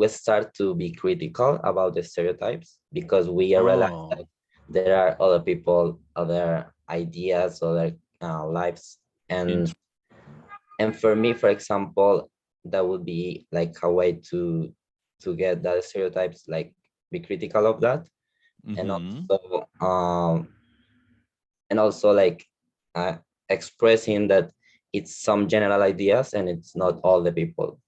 start to be critical about the stereotypes, because we realize Oh. that there are other people, other ideas, other lives, and for me, for example, that would be like a way to get that stereotypes, like be critical of that, and Mm-hmm. also like uh, expressing that it's some general ideas and it's not all the people.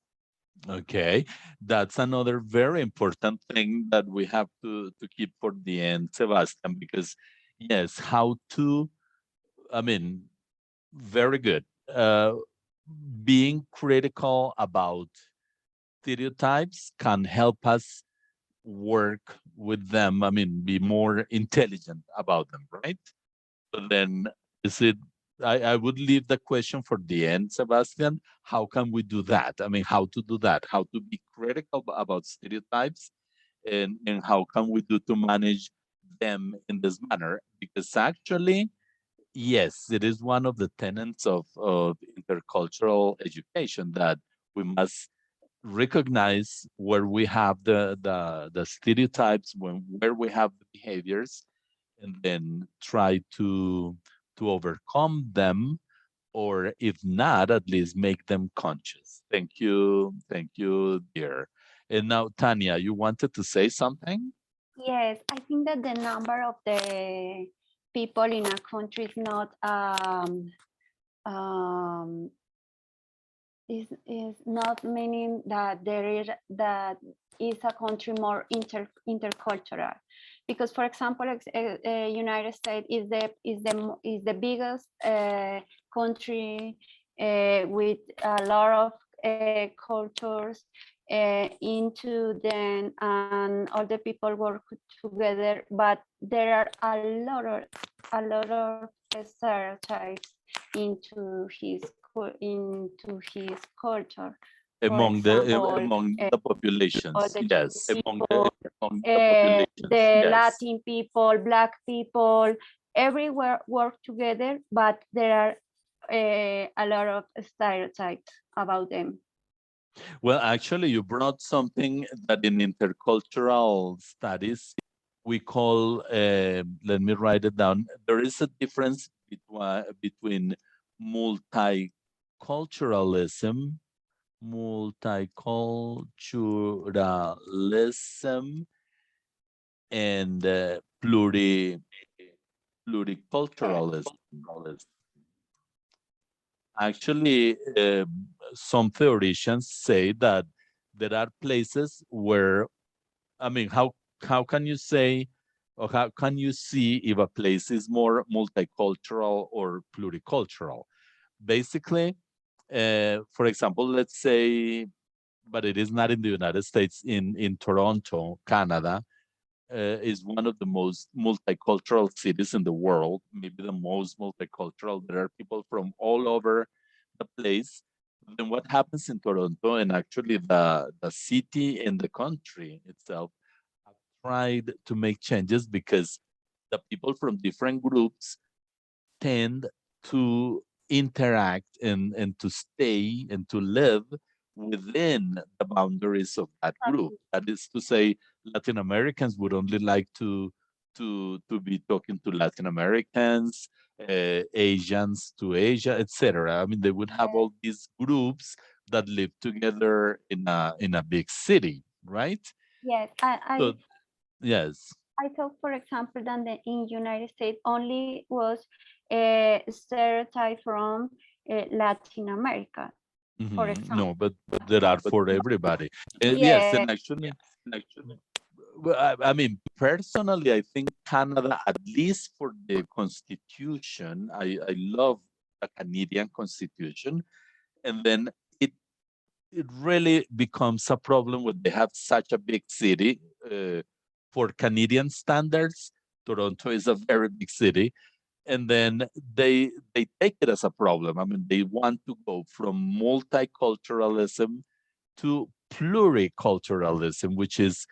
Okay, that's another very important thing that we have to keep for the end, Sebastian, because yes, how to, I mean, very good. Being critical about stereotypes can help us work with them. I mean, be more intelligent about them, right? But then is it, I would leave the question for the end, Sebastian. How can we do that? I mean, how to do that? How to be critical about stereotypes, and how can we do to manage them in this manner? Because actually, yes, it is one of the tenets of intercultural education that we must recognize where we have the stereotypes, where we have the behaviors, and then try to overcome them, or if not, at least make them conscious. Thank you, dear. And now, Tanya, you wanted to say something? Yes, I think that the number of the people in a country is not is not meaning that is a country more intercultural, because for example, United States is the biggest country with a lot of cultures into them, and all the people work together, but there are a lot of stereotypes into his culture. For Among example, the populations, all the yes. people, Among the populations, the yes. Latin people, Black people, everywhere work together, but there are a lot of stereotypes about them. Well, actually, you brought something that in intercultural studies we call, let me write it down. There is a difference between multiculturalism, multiculturalism, and pluriculturalism. Actually, some theoreticians say that there are places where, I mean, how can you say, or how can you see if a place is more multicultural or pluricultural? Basically, for example, let's say, but it is not in the United States, in Toronto, Canada, is one of the most multicultural cities in the world, maybe the most multicultural. There are people from all over the place. Then what happens in Toronto, and actually the city and the country itself, have tried to make changes because the people from different groups tend to interact and to stay and to live within the boundaries of that group. That is to say, Latin Americans would only like to be talking to Latin Americans, Asians to Asia, etc. I mean, they would have all these groups that live together in a big city, right? Yes, So, yes. I thought, for example, that in United States only was a stereotype from Latin America, for example. No, but there are for everybody. Yes, Yeah. and actually, well, I mean, personally, I think Canada, at least for the Constitution, I love the Canadian Constitution, and then it really becomes a problem when they have such a big city. For Canadian standards, Toronto is a very big city, and then they take it as a problem. I mean, they want to go from multiculturalism to pluriculturalism, which is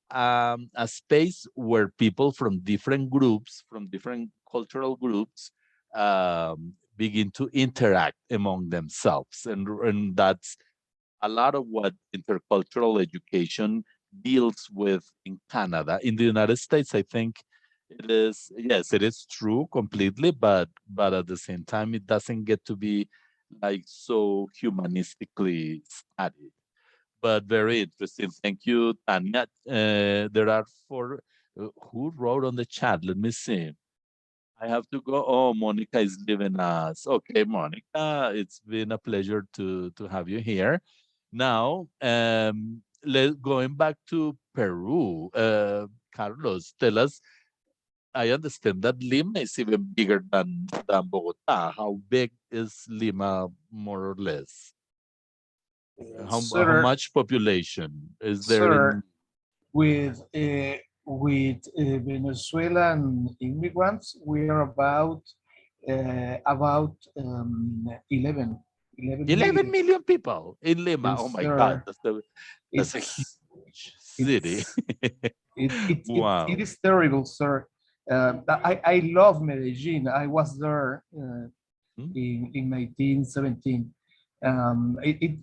a space where people from different groups, from different cultural groups, begin to interact among themselves, and that's a lot of what intercultural education deals with in Canada. In the United States, I think it is, yes, it is true completely, but at the same time, it doesn't get to be like so humanistically studied. But very interesting. Thank you, Tanya. There are four, who wrote on the chat? Let me see. I have to go. Oh, Monica is leaving us. Okay, Monica, it's been a pleasure to have you here. Now, going back to Peru, Carlos, tell us, I understand that Lima is even bigger than Bogota. How big is Lima, more or less? How Sir, much population is there sir, in? with Venezuelan immigrants, we are about 11 11 million people in Lima. Oh Yes, my God, sir. that's a It's huge city. Wow. it is terrible, sir. I love Medellin. I was there in 1917.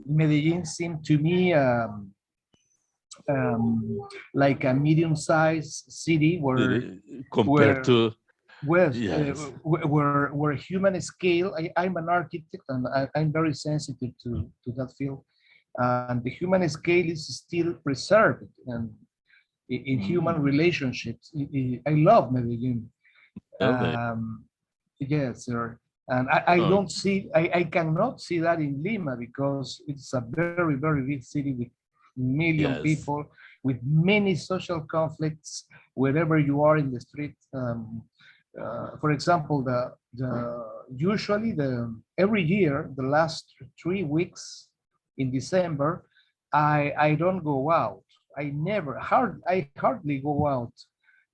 Medellin seemed to me like a medium-sized city Compared to, where yes. where human scale. I'm an architect and I'm very sensitive to that field. And the human scale is still preserved and in human relationships. I love Medellin. Yes, sir. And I don't see, I cannot see that in Lima because it's a very, very big city with million people, with many social conflicts wherever you are in the street. For example, usually every year, the last 3 weeks in December, I don't go out. I hardly go out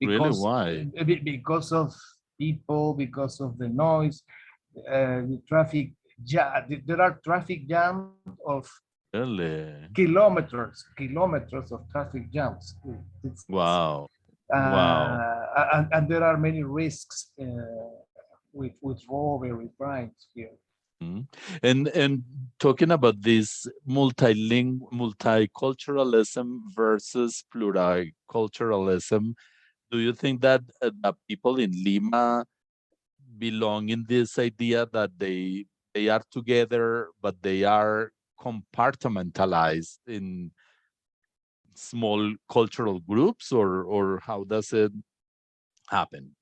Really? Why? because of people, because of the noise, the traffic. There are traffic jams of kilometers of traffic jams. Wow. Wow. And there are many risks with robbery, crimes here. And talking about this multiculturalism versus pluriculturalism, do you think that the people in Lima belong in this idea that they are together, but they are compartmentalized in small cultural groups, or how does it happen?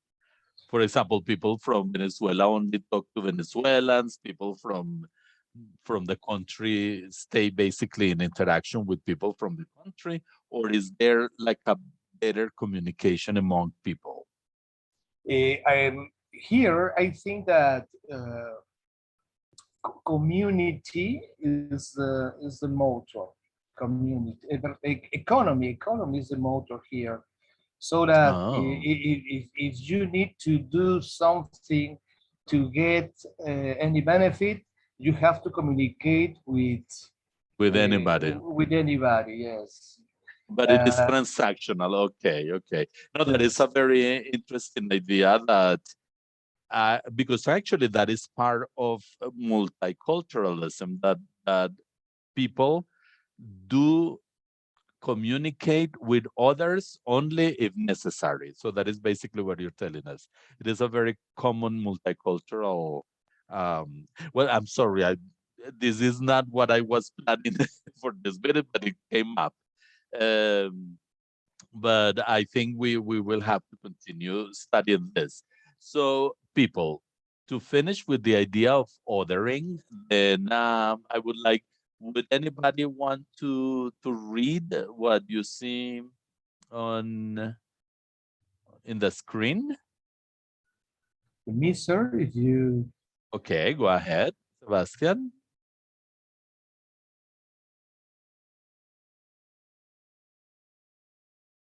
For example, people from Venezuela only talk to Venezuelans, people from the country stay basically in interaction with people from the country, or is there like a better communication among people? Here, I think that community is the motor. Community, economy is the motor here. So that if you need to do something to get any benefit, you have to communicate with anybody. With anybody, yes. But it is transactional. Okay, okay. No, that is a very interesting idea that because actually that is part of multiculturalism, that people do communicate with others only if necessary. So that is basically what you're telling us. It is a very common multicultural. Well, I'm sorry, this is not what I was planning for this video, but it came up. But I think we will have to continue studying this. So people, to finish with the idea of othering, then I would like, would anybody want to read what you see on in the screen? Me, sir, if you... Okay, go ahead, Sebastian.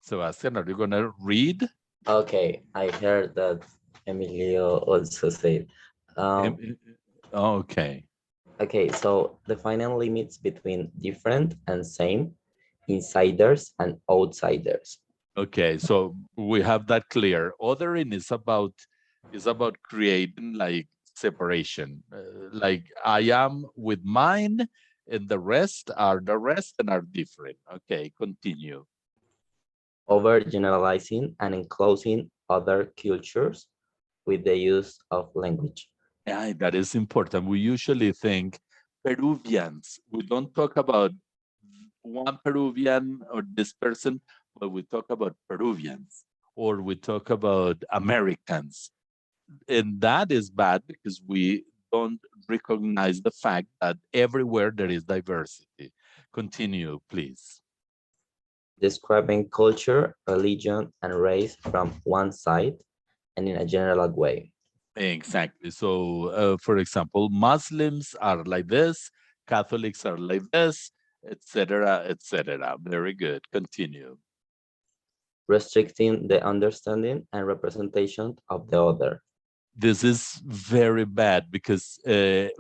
Sebastian, are you going to read? Okay, I heard that Emilio also said. Okay. Okay, so defining limits between different and same, insiders and outsiders. Okay, so we have that clear. Othering is about creating like separation. Like I am with mine, and the rest are the rest and are different. Okay, continue. Overgeneralizing and enclosing other cultures with the use of language. Yeah, that is important. We usually think Peruvians. We don't talk about one Peruvian or this person, but we talk about Peruvians or we talk about Americans. And that is bad because we don't recognize the fact that everywhere there is diversity. Continue, please. Describing culture, religion, and race from one side and in a general way. Exactly. So, for example, Muslims are like this, Catholics are like this, etc., etc. Very good. Continue. Restricting the understanding and representation of the other. This is very bad because restricting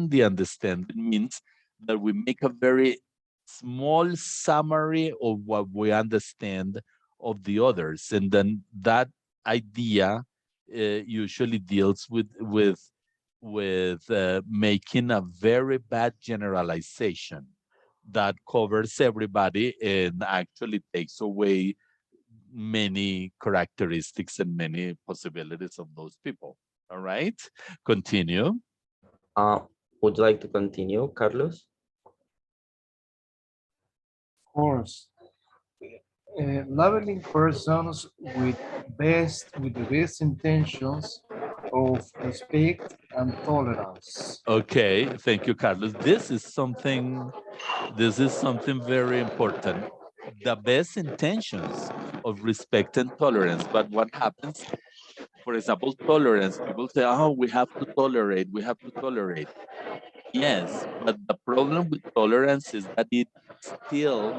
the understanding means that we make a very small summary of what we understand of the others, and then that idea usually deals with making a very bad generalization that covers everybody and actually takes away many characteristics and many possibilities of those people. All right, continue. Would you like to continue, Carlos? Of course. Labeling persons with the best intentions of respect and tolerance. Okay, thank you, Carlos. This is something very important. The best intentions of respect and tolerance, but what happens, for example, tolerance, people say, oh, we have to tolerate. Yes, but the problem with tolerance is that it still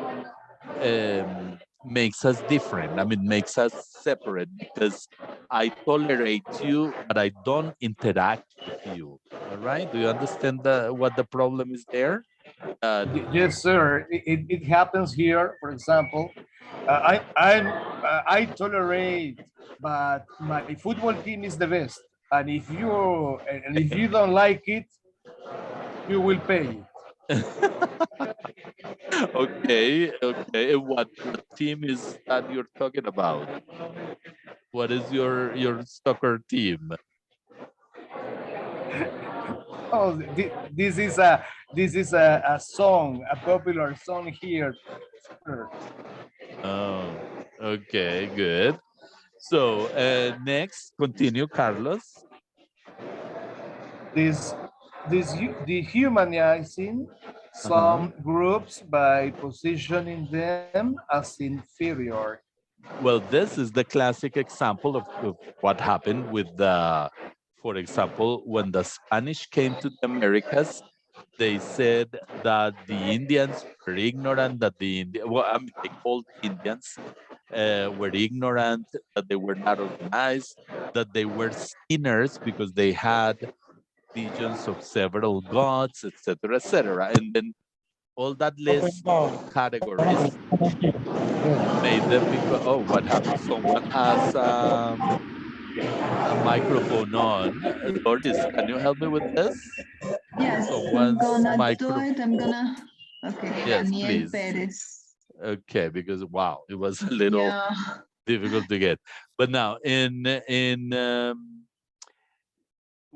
makes us different. I mean, makes us separate because I tolerate you, but I don't interact with you. All right? Do you understand what the problem is there? Yes, sir. It happens here. For example, I tolerate, but my football team is the best, and if you don't like it, you will pay it. Okay. What team is that you're talking about? What is your soccer team? Oh, this is a song, a popular song here. Oh, okay, good. So next, continue, Carlos. Dehumanizing some groups by positioning them as inferior. Well, this is the classic example of what happened with for example, when the Spanish came to the Americas, they said that the Indians were ignorant, that they called Indians were ignorant, that they were not organized, that they were sinners because they had legions of several gods, etc., etc. And then all that list of categories made them because, oh, what happened? Someone has a microphone on. Doris, can you help me with this? Yes, Someone's I'm gonna do micro. it. I'm gonna, okay, Yes, Daniel please. Perez. Okay, because wow, it was a little Yeah. difficult to get. But now,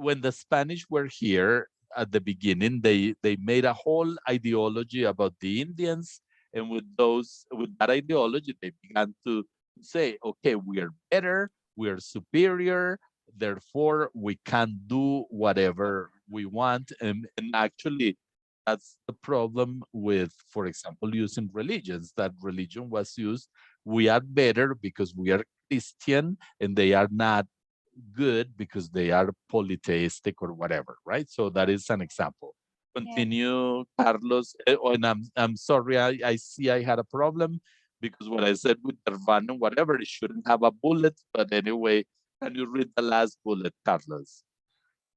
when the Spanish were here at the beginning, they made a whole ideology about the Indians, and with that ideology, they began to say, okay, we are better, we are superior, therefore we can do whatever we want. And actually, that's the problem with, for example, using religions. That religion was used. We are better because we are Christian, and they are not good because they are polytheistic or whatever, right? So that is an example. Continue, Carlos. And I'm sorry, I see I had a problem because what I said with Nirvana, whatever, it shouldn't have a bullet. But anyway, can you read the last bullet, Carlos?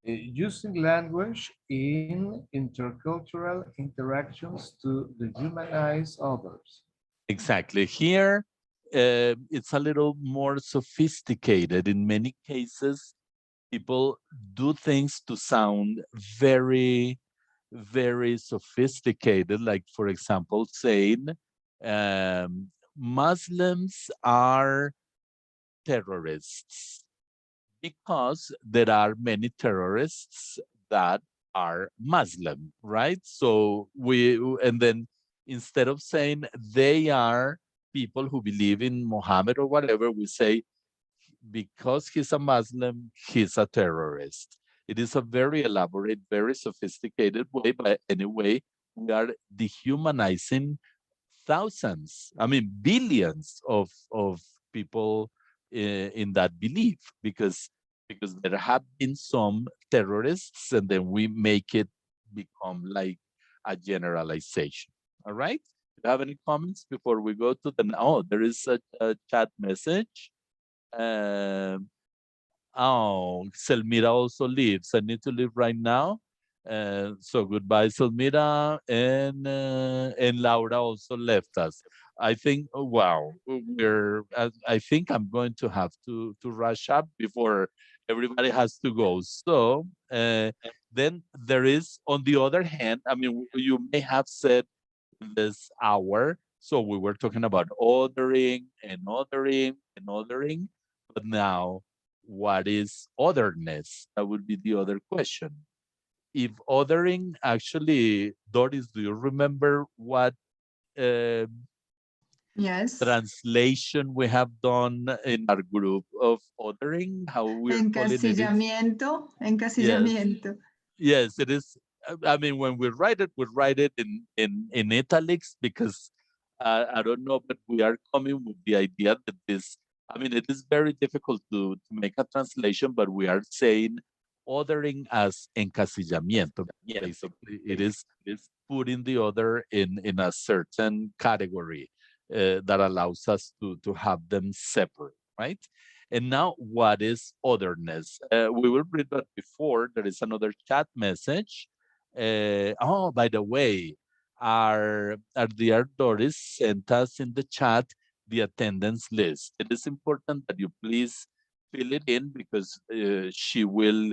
Using language in intercultural interactions to dehumanize others. Exactly. Here, it's a little more sophisticated. In many cases, people do things to sound very, very sophisticated. Like, for example, saying Muslims are terrorists because there are many terrorists that are Muslim, right? So and then instead of saying they are people who believe in Muhammad or whatever, we say because he's a Muslim, he's a terrorist. It is a very elaborate, very sophisticated way, but anyway, we are dehumanizing thousands, I mean, billions of people in that belief because there have been some terrorists and then we make it become like a generalization. All right. Do you have any comments before we go to the, oh, there is a chat message. Oh, Selmira also leaves. I need to leave right now. So goodbye, Selmira, and Laura also left us. I think, oh, wow, I think I'm going to have to rush up before everybody has to go. So then there is, on the other hand, I mean, you may have said this hour. So we were talking about ordering and ordering and ordering, but now what is otherness? That would be the other question. If othering actually, Doris, do you remember what Yes. translation we have done in our group of othering? How we're calling it? Encasillamiento. Encasillamiento. Yes, it is. I mean, when we write it in italics because I don't know, but we are coming with the idea that this, I mean, it is very difficult to make a translation, but we are saying othering as encasillamiento. Basically, it is putting the other in a certain category that allows us to have them separate, right? And now, what is otherness? We will read that before. There is another chat message. Oh, by the way, our dear Doris sent us in the chat the attendance list. It is important that you please fill it in because she will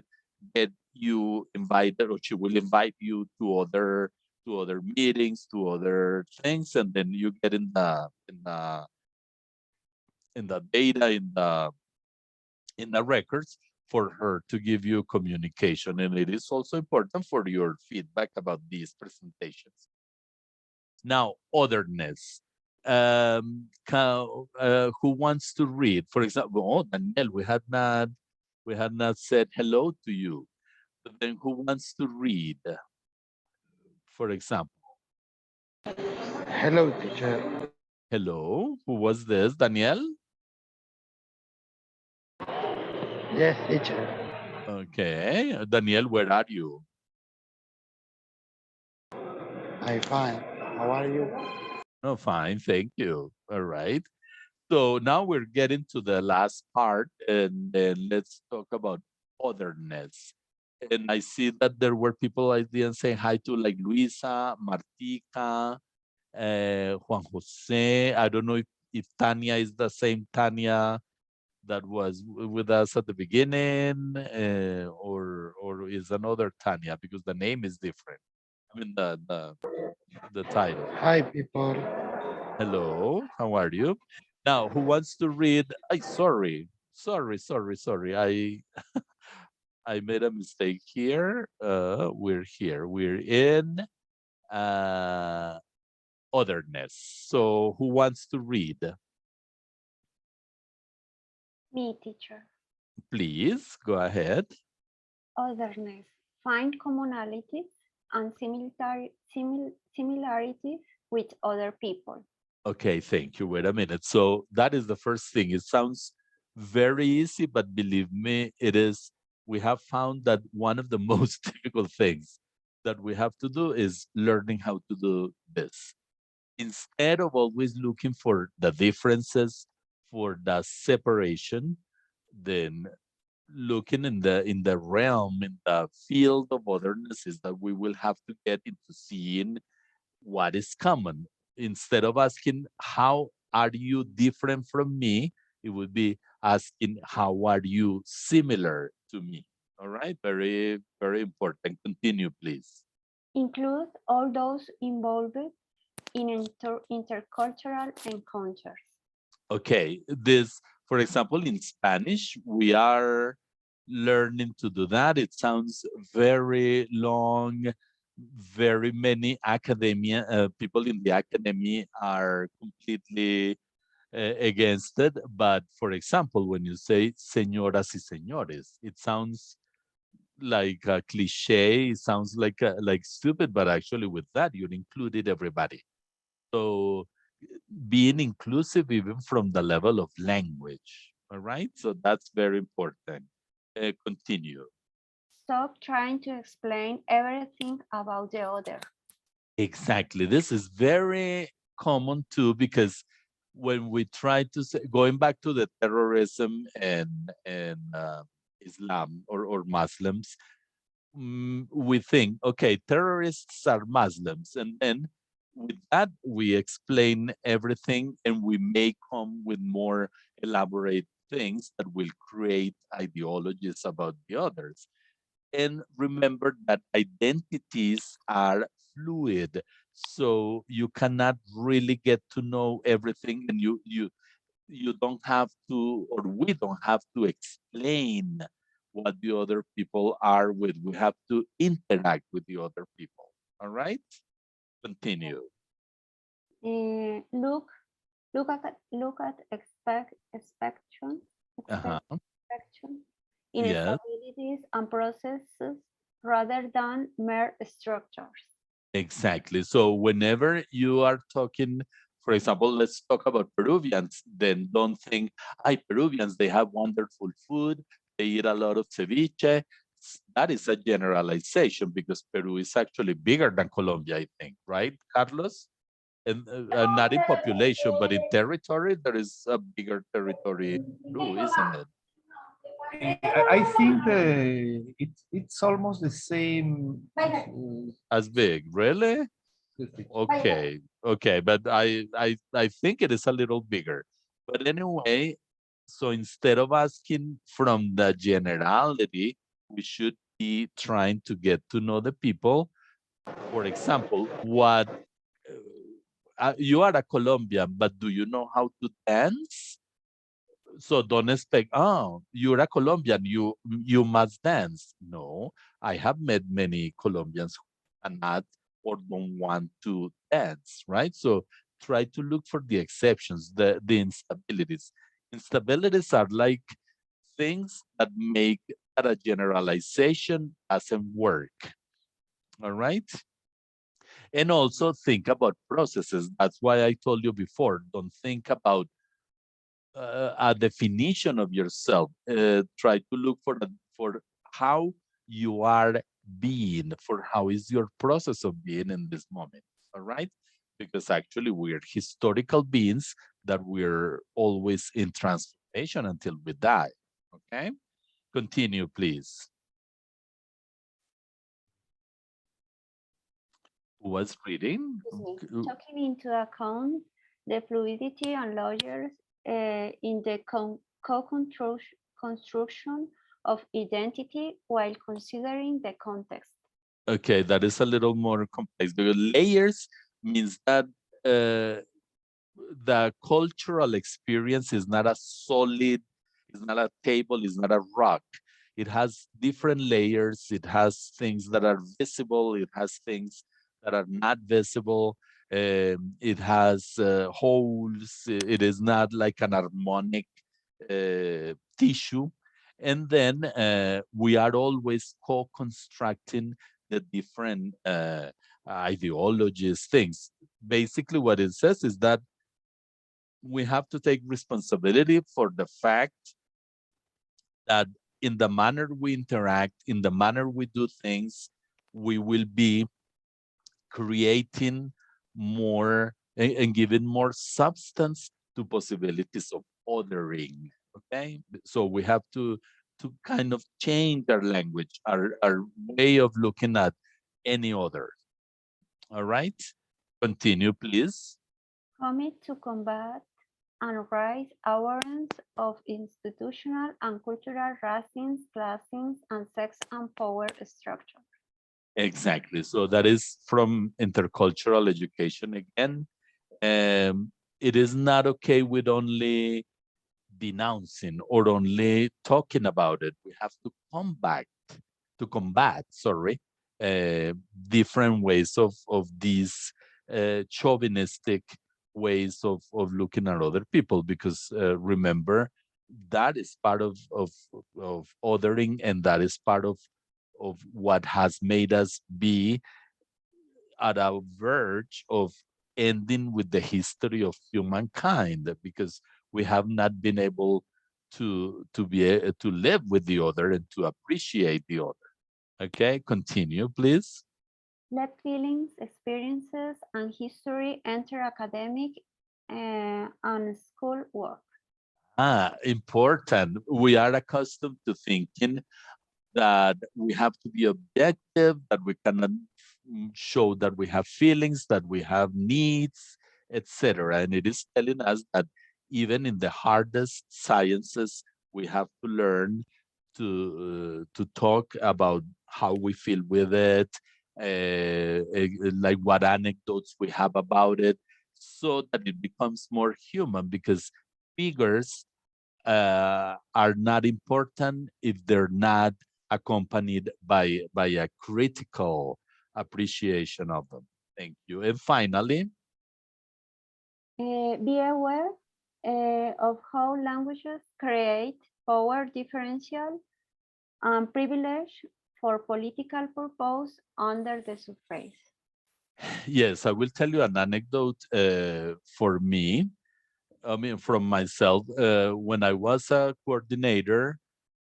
get you invited, or she will invite you to other meetings, to other things, and then you get in the data in the records for her to give you communication. And it is also important for your feedback about these presentations. Now, otherness. Who wants to read? For example, oh, Daniel, we had not said hello to you. But then who wants to read? For example. Hello, teacher. Hello, who was this? Daniel? Yes, teacher. Okay, Daniel, where are you? I'm fine. How are you? Oh, fine, thank you. All right. So now we're getting to the last part, and then let's talk about otherness. And I see that there were people I didn't say hi to, like Luisa, Martica, Juan Jose. I don't know if Tanya is the same Tanya that was with us at the beginning, or is another Tanya, because the name is different. I mean the title. Hi, people. Hello, how are you? Now, who wants to read? Sorry. I made a mistake here. We're here. We're in otherness. So who wants to read? Me, teacher. Please go ahead. Otherness. Find commonalities and similarities with other people. Okay, thank you. Wait a minute. So that is the first thing. It sounds very easy, but believe me, it is. We have found that one of the most difficult things that we have to do is learning how to do this. Instead of always looking for the differences, for the separation, then looking in the realm, in the field of otherness, is that we will have to get into seeing what is common. Instead of asking, how are you different from me? It would be asking, how are you similar to me? All right, very, very important. Continue, please. Include all those involved in intercultural encounters. Okay, this, for example, in Spanish, we are learning to do that. It sounds very long. Very many academia people in the academy are completely against it. But for example, when you say señoras y señores, it sounds like a cliche. It sounds like stupid, but actually with that, you included everybody. So being inclusive even from the level of language. All right, so that's very important. Continue. Stop trying to explain everything about the other. Exactly. This is very common too, because when we try to say, going back to the terrorism and Islam or Muslims, we think, okay, terrorists are Muslims, and then with that we explain everything, and we may come with more elaborate things that will create ideologies about the others. And remember that identities are fluid, so you cannot really get to know everything, and you don't have to, or we don't have to explain what the other people are with. We have to interact with the other people. All right, continue. Look at expectation Yes, instabilities and processes rather than mere structures. exactly. So whenever you are talking, for example, let's talk about Peruvians, then don't think, Peruvians, they have wonderful food, they eat a lot of ceviche. That is a generalization, because Peru is actually bigger than Colombia, I think, right, Carlos? And not in population, but in territory, there is a bigger territory in Peru, isn't it? I think it's almost the same. As big, really? Okay, okay, but I think it is a little bigger. But anyway, so instead of asking from the generality, we should be trying to get to know the people. For example, what you are a Colombian, but do you know how to dance? So don't expect, oh, you're a Colombian, you must dance. No, I have met many Colombians who cannot or don't want to dance, right? So try to look for the exceptions, the instabilities. Instabilities are like things that make that a generalization doesn't work. All right. And also think about processes. That's why I told you before, don't think about a definition of yourself. Try to look for how you are being, for how is your process of being in this moment. All right, because actually we're historical beings that we're always in transformation until we die. Okay, continue, please. Who was reading? Taking into account the fluidity and layers in the co-construction of identity while considering the context. Okay, that is a little more complex because layers means that the cultural experience is not a solid, it's not a table, it's not a rock. It has different layers. It has things that are visible. It has things that are not visible. It has holes. It is not like an harmonic tissue. And then we are always co-constructing the different ideologies, things. Basically, what it says is that we have to take responsibility for the fact that in the manner we interact, in the manner we do things, we will be creating more and giving more substance to possibilities of othering. Okay, so we have to kind of change our language, our way of looking at any other. All right, continue, please. Commit to combat and raise awareness of institutional and cultural racism, classism, and sex and power structure. Exactly. So that is from intercultural education again. It is not okay with only denouncing or only talking about it. We have to combat, different ways of these chauvinistic ways of looking at other people, because remember, that is part of othering, and that is part of what has made us be at a verge of ending with the history of humankind, because we have not been able to live with the other and to appreciate the other. Okay, continue, please. Let feelings, experiences, and history enter academic and school work. Important. We are accustomed to thinking that we have to be objective, that we cannot show that we have feelings, that we have needs, etc. And it is telling us that even in the hardest sciences, we have to learn to talk about how we feel with it, like what anecdotes we have about it, so that it becomes more human, because figures are not important if they're not accompanied by a critical appreciation of them. Thank you. And finally, be aware of how languages create power differential and privilege for political purpose under the surface. yes, I will tell you an anecdote for me. I mean, from myself, when I was a coordinator,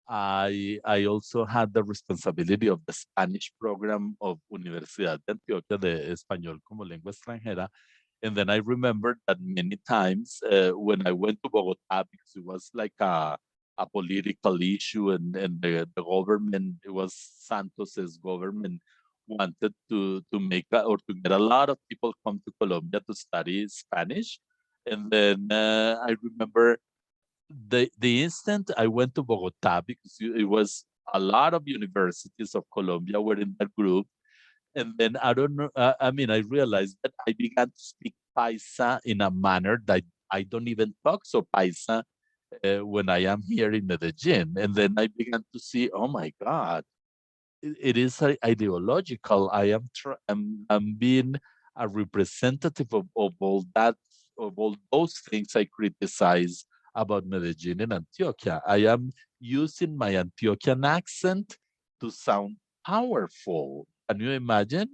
I also had the responsibility of the Spanish program of Universidad de Antioquia de Español como lengua extranjera. And then I remembered that many times when I went to Bogota, because it was like a political issue, and the government, it was Santos's government, wanted to make or to get a lot of people come to Colombia to study Spanish. And then I remember the instant I went to Bogota, because it was a lot of universities of Colombia were in that group. And then I don't know, I mean, I realized that I began to speak Paisa in a manner that I don't even talk so Paisa when I am here in Medellin. And then I began to see, oh my God, it is ideological. I'm being a representative of all that, of all those things I criticize about Medellin and Antioquia. I am using my Antioquian accent to sound powerful. Can you imagine?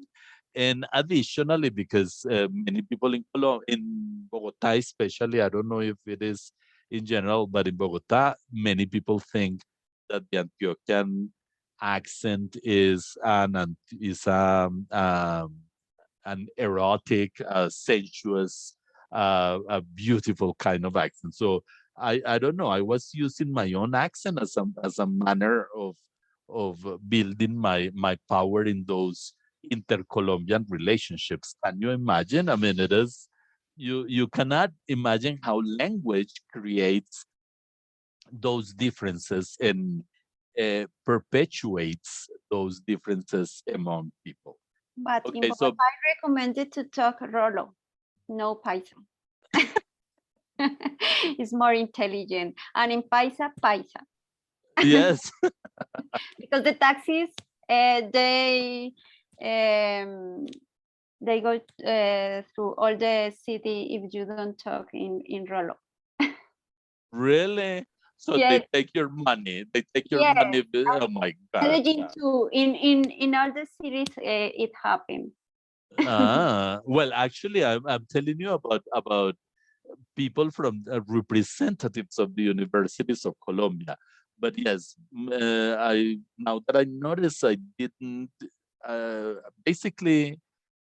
And additionally, because many people in Bogota especially, I don't know if it is in general, but in Bogota, many people think that the Antioquian accent is an erotic, sensuous, a beautiful kind of accent. So I don't know. I was using my own accent as a manner of building my power in those inter-Colombian relationships. Can you imagine? I mean, it is, you cannot imagine how language creates those differences and perpetuates those differences among people. But in Okay, so Bogotá, I recommended to talk Rolo, no Paisa. It's more intelligent. And in Paisa, Paisa. yes, Because the taxis, they go through all the city if you don't talk in Rolo. really? So Yes. they take your money. They take your Yes. money. Oh my God. Medellin too. In all the cities, it happened. Well, actually, I'm telling you about people from representatives of the universities of Colombia. But yes, now that I notice, I didn't. Basically,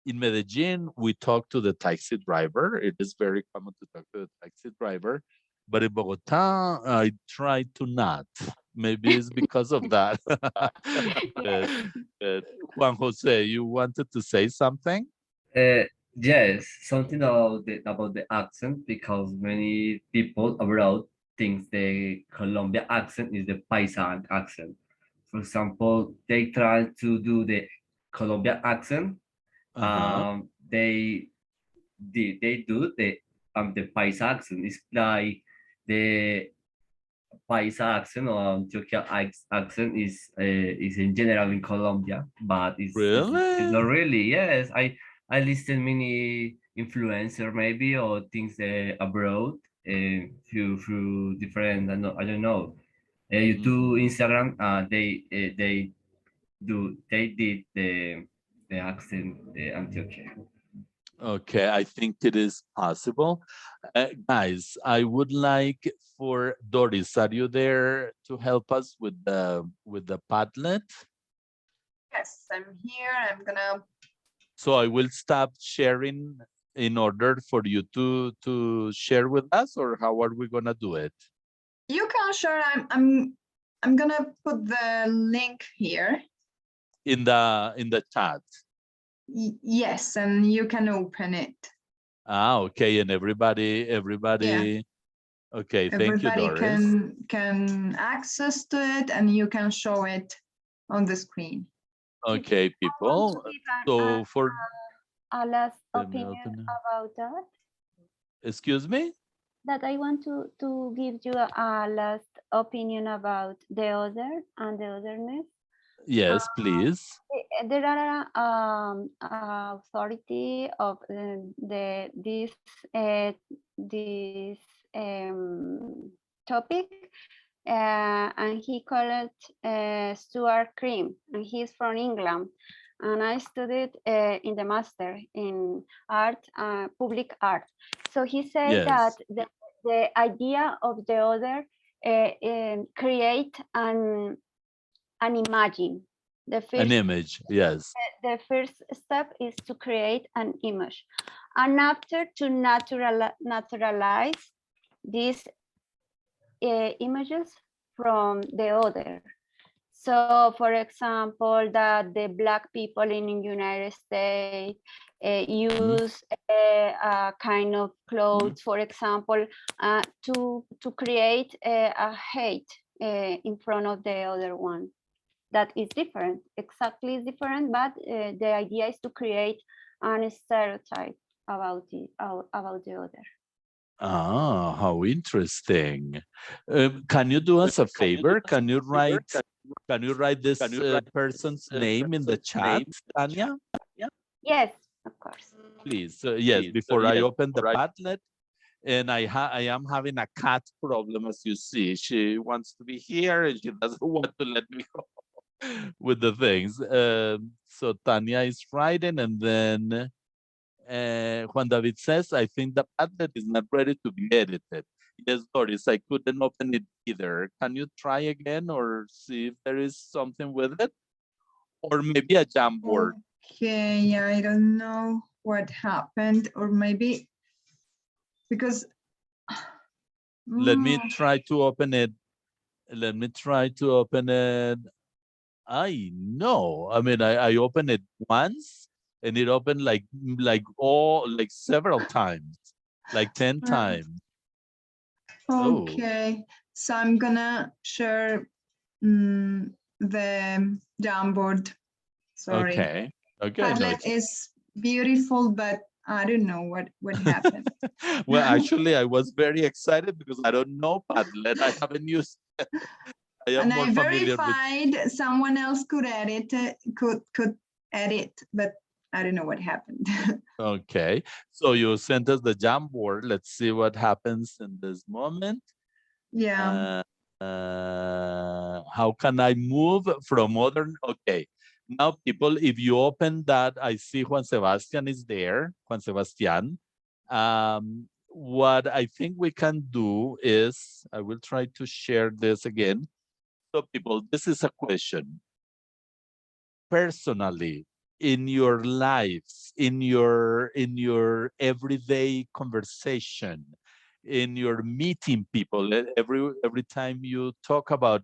in Medellin, we talk to the taxi driver. It is very common to talk to the taxi driver. But in Bogota, I try to not. Maybe it's because of that. Juan Jose, you wanted to say something? Yes, something about the accent, because many people abroad think the Colombia accent is the Paisa accent. For example, they try to do the Colombia accent. They do the Paisa accent. It's like the Paisa accent or Antioquia accent is in general in Colombia, but it's not really. Yes, I listen many influencer maybe or things abroad through different I don't know YouTube, Instagram. They did the accent the Antioquia. Okay, I think it is possible. Guys, I would like for Doris, are you there to help us with the Padlet? Yes, I'm here. I'm gonna. So I will stop sharing in order for you to share with us, or how are we gonna do it? You can share. I'm gonna put the link here. In the chat. Yes, and you can open it. Okay, and everybody. Yeah. Okay, thank you, Doris. Everybody can access to it, and you can show it on the screen. Okay, people. So for a last opinion about that. Excuse me? That I want to give you a last opinion about the other and the otherness. Yes, please. There are authority of this topic, and he called it Stuart Cream, and he's from England. And I studied in the master in art, public art. So he said that the idea of the other create an imagine. An image, yes. The first step is to create an image. And after to naturalize these images from the other. So, for example, that the Black people in the United States use a kind of clothes, for example, to create a hate in front of the other one. That is different, exactly different, but the idea is to create a stereotype about the other. Ah, how interesting. Can you do us a favor? Can you write this person's name in the chat, Tanya? Yes, of course. Please, yes, before I open the Padlet. And I am having a cat problem, as you see. She wants to be here and she doesn't want to let me go with the things. So Tanya is writing, and then Juan David says, I think the Padlet is not ready to be edited. Yes, Doris, I couldn't open it either. Can you try again or see if there is something with it? Or maybe a Jamboard. Okay, I don't know what happened, or maybe because let me try to open it. Let me try to open it I know. I mean, I opened it once and it opened like several times, like 10 times. Okay, so I'm gonna share the Jamboard. Sorry. Okay. Okay. No, Padlet is beautiful, but I don't know what happened. well, actually, I was very excited because I don't know Padlet. I haven't used it. I am And more I familiar with. verified someone else could edit it, could edit, but I don't know what happened. Okay, so you sent us the Jamboard. Let's see what happens in this moment. Yeah. How can I move from other? Okay, now people, if you open that, I see Juan Sebastian is there. Juan Sebastian. What I think we can do is, I will try to share this again. So people, this is a question. Personally, in your lives, in your everyday conversation, in your meeting people, every time you talk about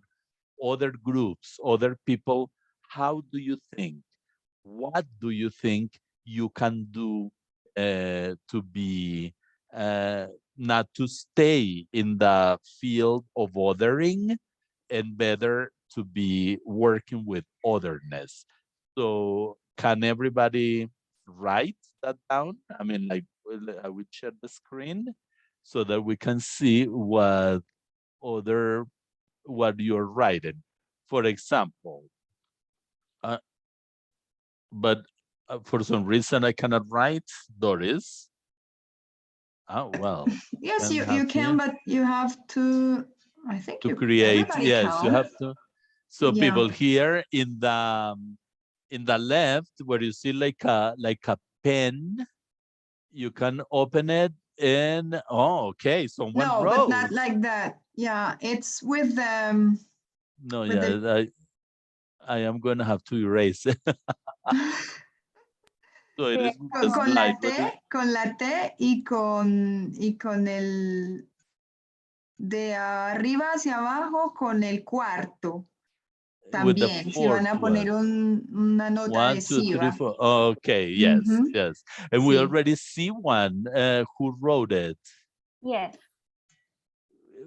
other groups, other people, how do you think? What do you think you can do to be not to stay in the field of othering and better to be working with otherness? So can everybody write that down? I mean, like, I will share the screen so that we can see what you're writing. For example, but for some reason I cannot write, Doris. Oh, well. Yes, you can, but you have to, I think to create, yes, you have to. So Yeah. people here in the left, where you see like a pen, you can open it and, oh, okay, someone No, wrote. but not like that. Yeah, it's with No, with yeah, I am going to have to erase it. So it is the con la slide. con la T y con el de arriba hacia abajo con el cuarto. With the También, si van fourth a poner una nota 1, 2, 3, adhesiva. 4. Okay, yes, yes. And we Sí. already see one. Who wrote it? Yes.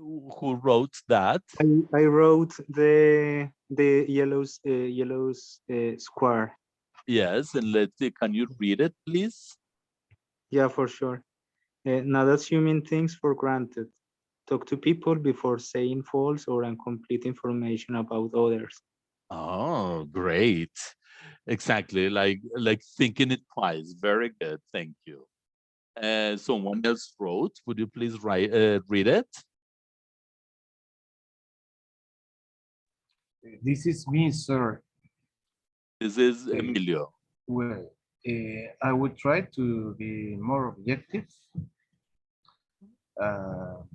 Who wrote that? I wrote the yellow square. Yes, and let's see, can you read it, please? Yeah, for sure. Not assuming things for granted. Talk to people before saying false or incomplete information about others. Oh, great. Exactly, like thinking it twice. Very good, thank you. Someone else wrote, would you please read it? This is me, sir. This is Emilio. Well, I would try to be more objective, to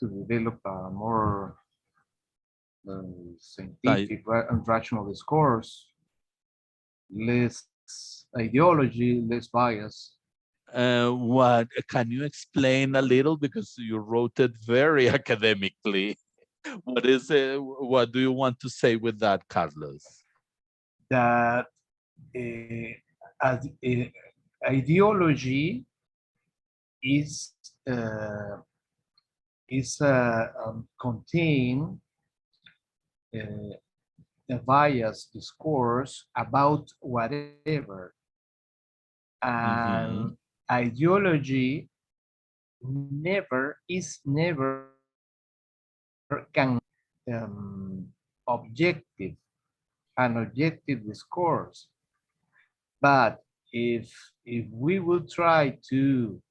develop a more scientific and rational discourse, less ideology, less bias. What can you explain a little, because you wrote it very academically? What is it? What do you want to say with that, Carlos? That ideology is contain the bias discourse about whatever, and ideology never can objective discourse. But if we will try to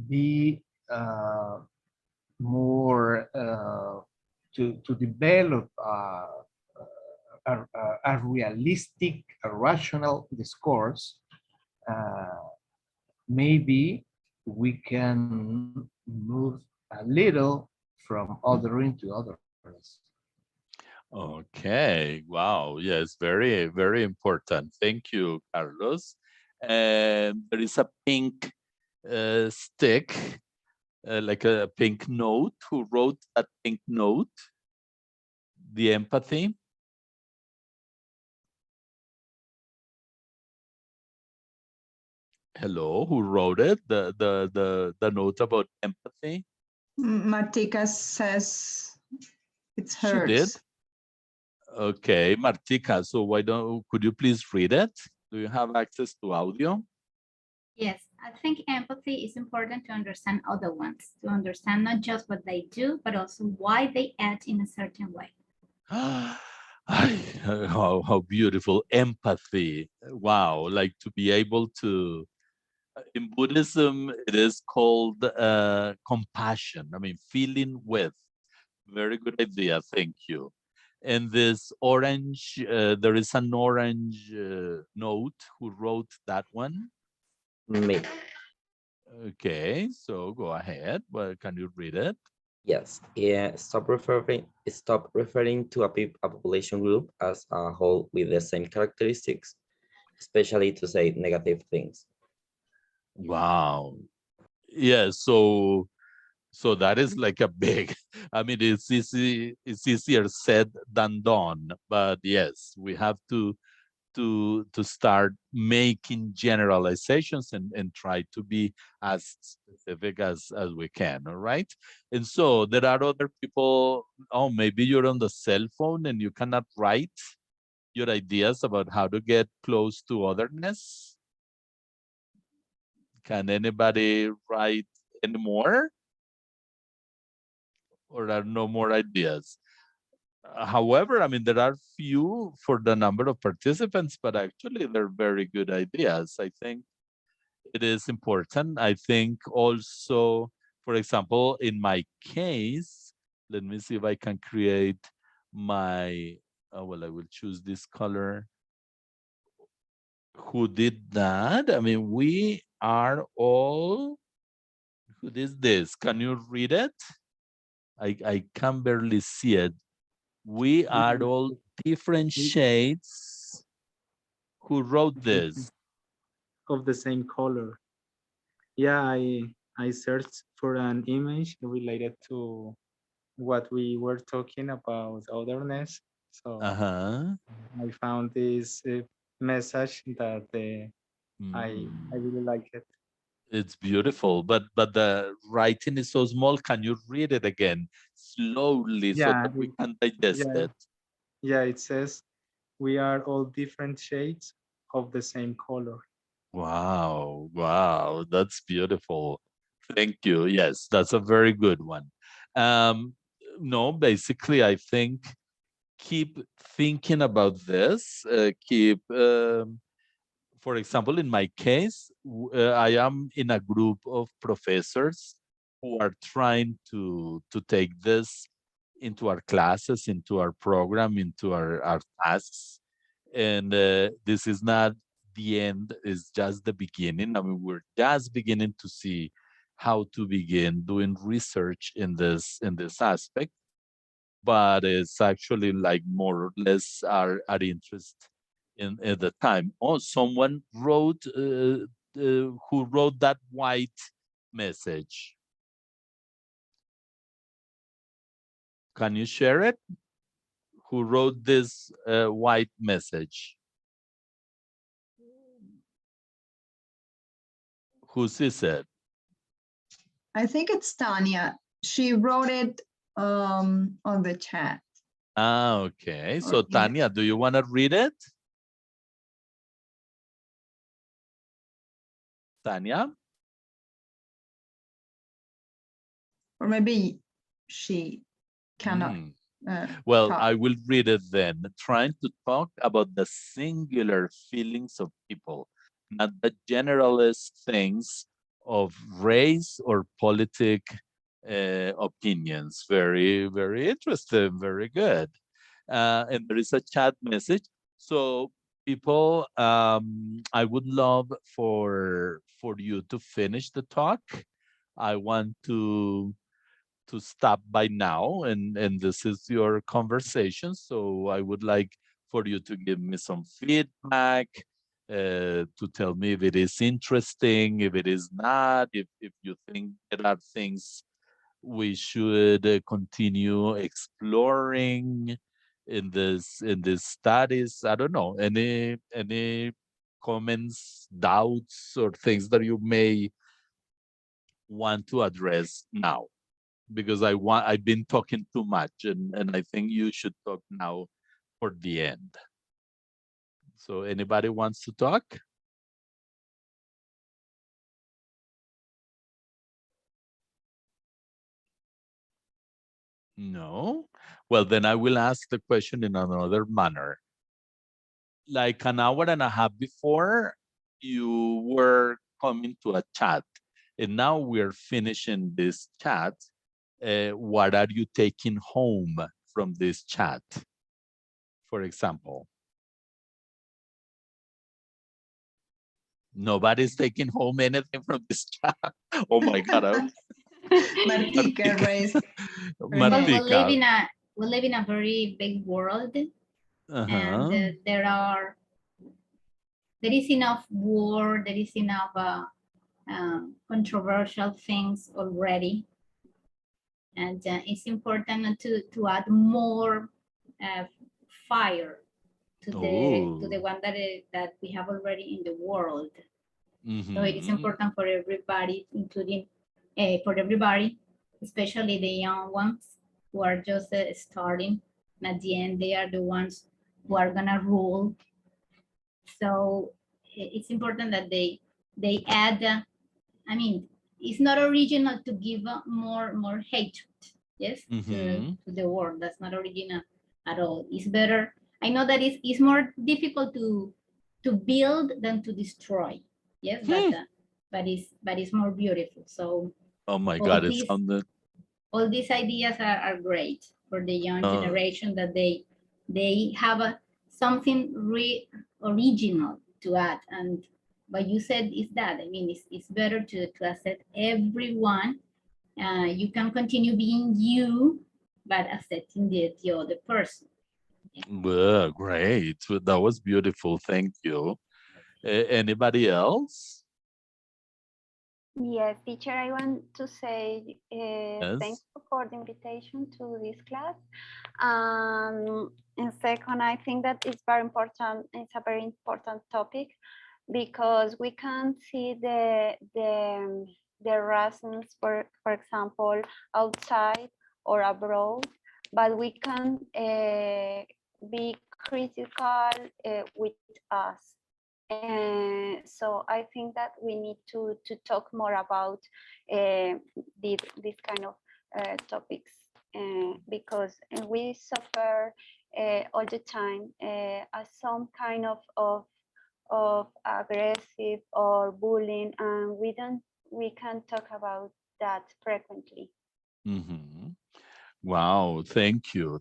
be more to develop a realistic, a rational discourse, maybe we can move a little from othering to otherness. Okay, wow, yes, very, very important. Thank you, Carlos. There is a pink stick, like a pink note. Who wrote that pink note? The empathy? Hello, who wrote it? The note about empathy? Martika says it's She did? hers. Okay, Martika, so could you please read it? Do you have access to audio? Yes, I think empathy is important to understand other ones, to understand not just what they do, but also why they act in a certain way. How beautiful. Empathy. Wow, like to be able to, in Buddhism, it is called compassion. I mean, feeling with. Very good idea. Thank you. And this orange, there is an orange note. Who wrote that one? Me. Okay, so go ahead. Well, can you read it? Yes. Yeah. Stop referring to a population group as a whole with the same characteristics, especially to say negative things. Wow. Yeah. So that is like a big. I mean, it's easier said than done. But yes, we have to start making generalizations and try to be as specific as we can. All right. And so there are other people. Oh, maybe you're on the cell phone and you cannot write your ideas about how to get close to otherness. Can anybody write anymore? Or are no more ideas? However, I mean, there are few for the number of participants, but actually they're very good ideas. I think it is important. I think also, for example, in my case, let me see if I can create my, well, I will choose this color. Who did that? I mean, we are all, who is this? Can you read it? I can barely see it. We are all different shades. Who wrote this? Of the same color. Yeah, I searched for an image related to what we were talking about otherness. So I found this message that I really like it. It's beautiful, but the writing is so small. Can you read it again slowly so that we can digest it? Yeah, it says we are all different shades of the same color. Wow, wow, that's beautiful. Thank you. Yes, that's a very good one. No, basically, I think keep thinking about this. For example, in my case, I am in a group of professors who are trying to take this into our classes, into our program, into our tasks. And this is not the end, it's just the beginning. I mean, we're just beginning to see how to begin doing research in this aspect. But it's actually like more or less our interest at the time. Oh, someone wrote, who wrote that white message. Can you share it? Who wrote this white message? Whose is it? I think it's Tanya. She wrote it on the chat. Ah, okay. So Tanya, do you want to read it? Tanya? Or maybe she cannot. Well, talk. I will read it then. Trying to talk about the singular feelings of people, not the generalist things of race or politic opinions. Very, very interesting. Very good. And there is a chat message. So people, I would love for you to finish the talk. I want to stop by now, and this is your conversation. So I would like for you to give me some feedback, to tell me if it is interesting, if it is not, if you think there are things we should continue exploring in this studies. I don't know, any comments, doubts, or things that you may want to address now? Because I've been talking too much, and I think you should talk now for the end. So anybody wants to talk? No? Well, then I will ask the question in another manner. Like an hour and a half before, you were coming to a chat, and now we're finishing this chat. What are you taking home from this chat, for example? Nobody's taking home anything from this chat. Oh my God. Martica raised. Well, Martica. we live in a very big world, and there is enough war, there is enough controversial things already, and it's important to add more fire to the one that we have already in the world. So it is important for everybody, including for everybody, especially the young ones who are just starting. And at the end, they are the ones who are gonna rule. So it's important that they add. I mean, it's not original to give more hatred, yes, to the world. That's not original at all. It's better. I know that it's more difficult to build than to destroy. Yes, but it's more beautiful. So oh my God, it sounded. All these ideas are great for the young generation, that they have something original to add. And what you said is that, I mean, it's better to accept everyone. You can continue being you, but accepting the other person. Well, great. That was beautiful. Thank you. Anybody else? Yes, teacher, I want to say Yes. thank you for the invitation to this class. And second, I think that it's very important. It's a very important topic, because we can see the reasons, for example, outside or abroad, but we can be critical with us. So I think that we need to talk more about this kind of topics, because we suffer all the time as some kind of aggressive or bullying, and we can talk about that frequently. Wow, thank you.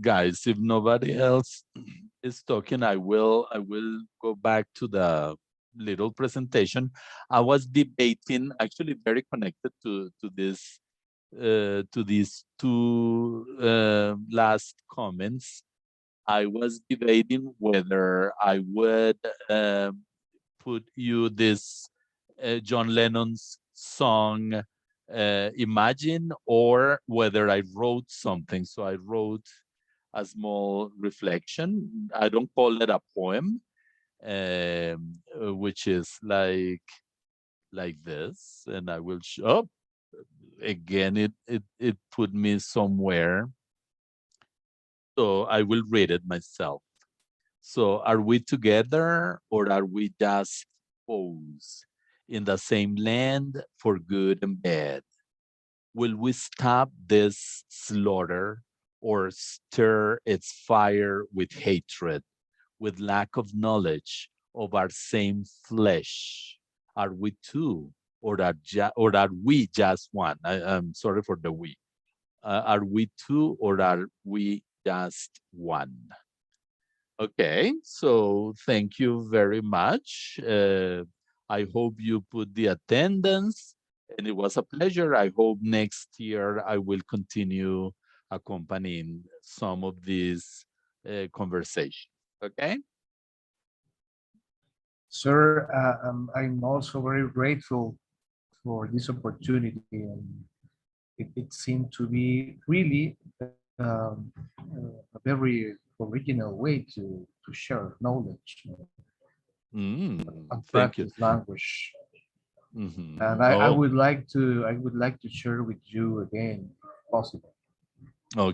Guys, if nobody else is talking, I will go back to the little presentation. I was debating, actually very connected to this to these two last comments. I was debating whether I would put you this John Lennon's song Imagine, or whether I wrote something. So I wrote a small reflection. I don't call it a poem, which is like this, and I will show. Again, it put me somewhere. So I will read it myself. So are we together, or are we just foes in the same land for good and bad? Will we stop this slaughter, or stir its fire with hatred, with lack of knowledge of our same flesh? Are we two, or are we just one? I'm sorry for the we. Are we two, or are we just one? Okay, so thank you very much. I hope you put the attendance, and it was a pleasure. I hope next year I will continue accompanying some of these conversations. Okay. Sir, I'm also very grateful for this opportunity, and it seemed to be really a very original way to share knowledge. Mm, and thank you. practice language. Mhm. And I Oh, would like to share with you again, if possible. okay.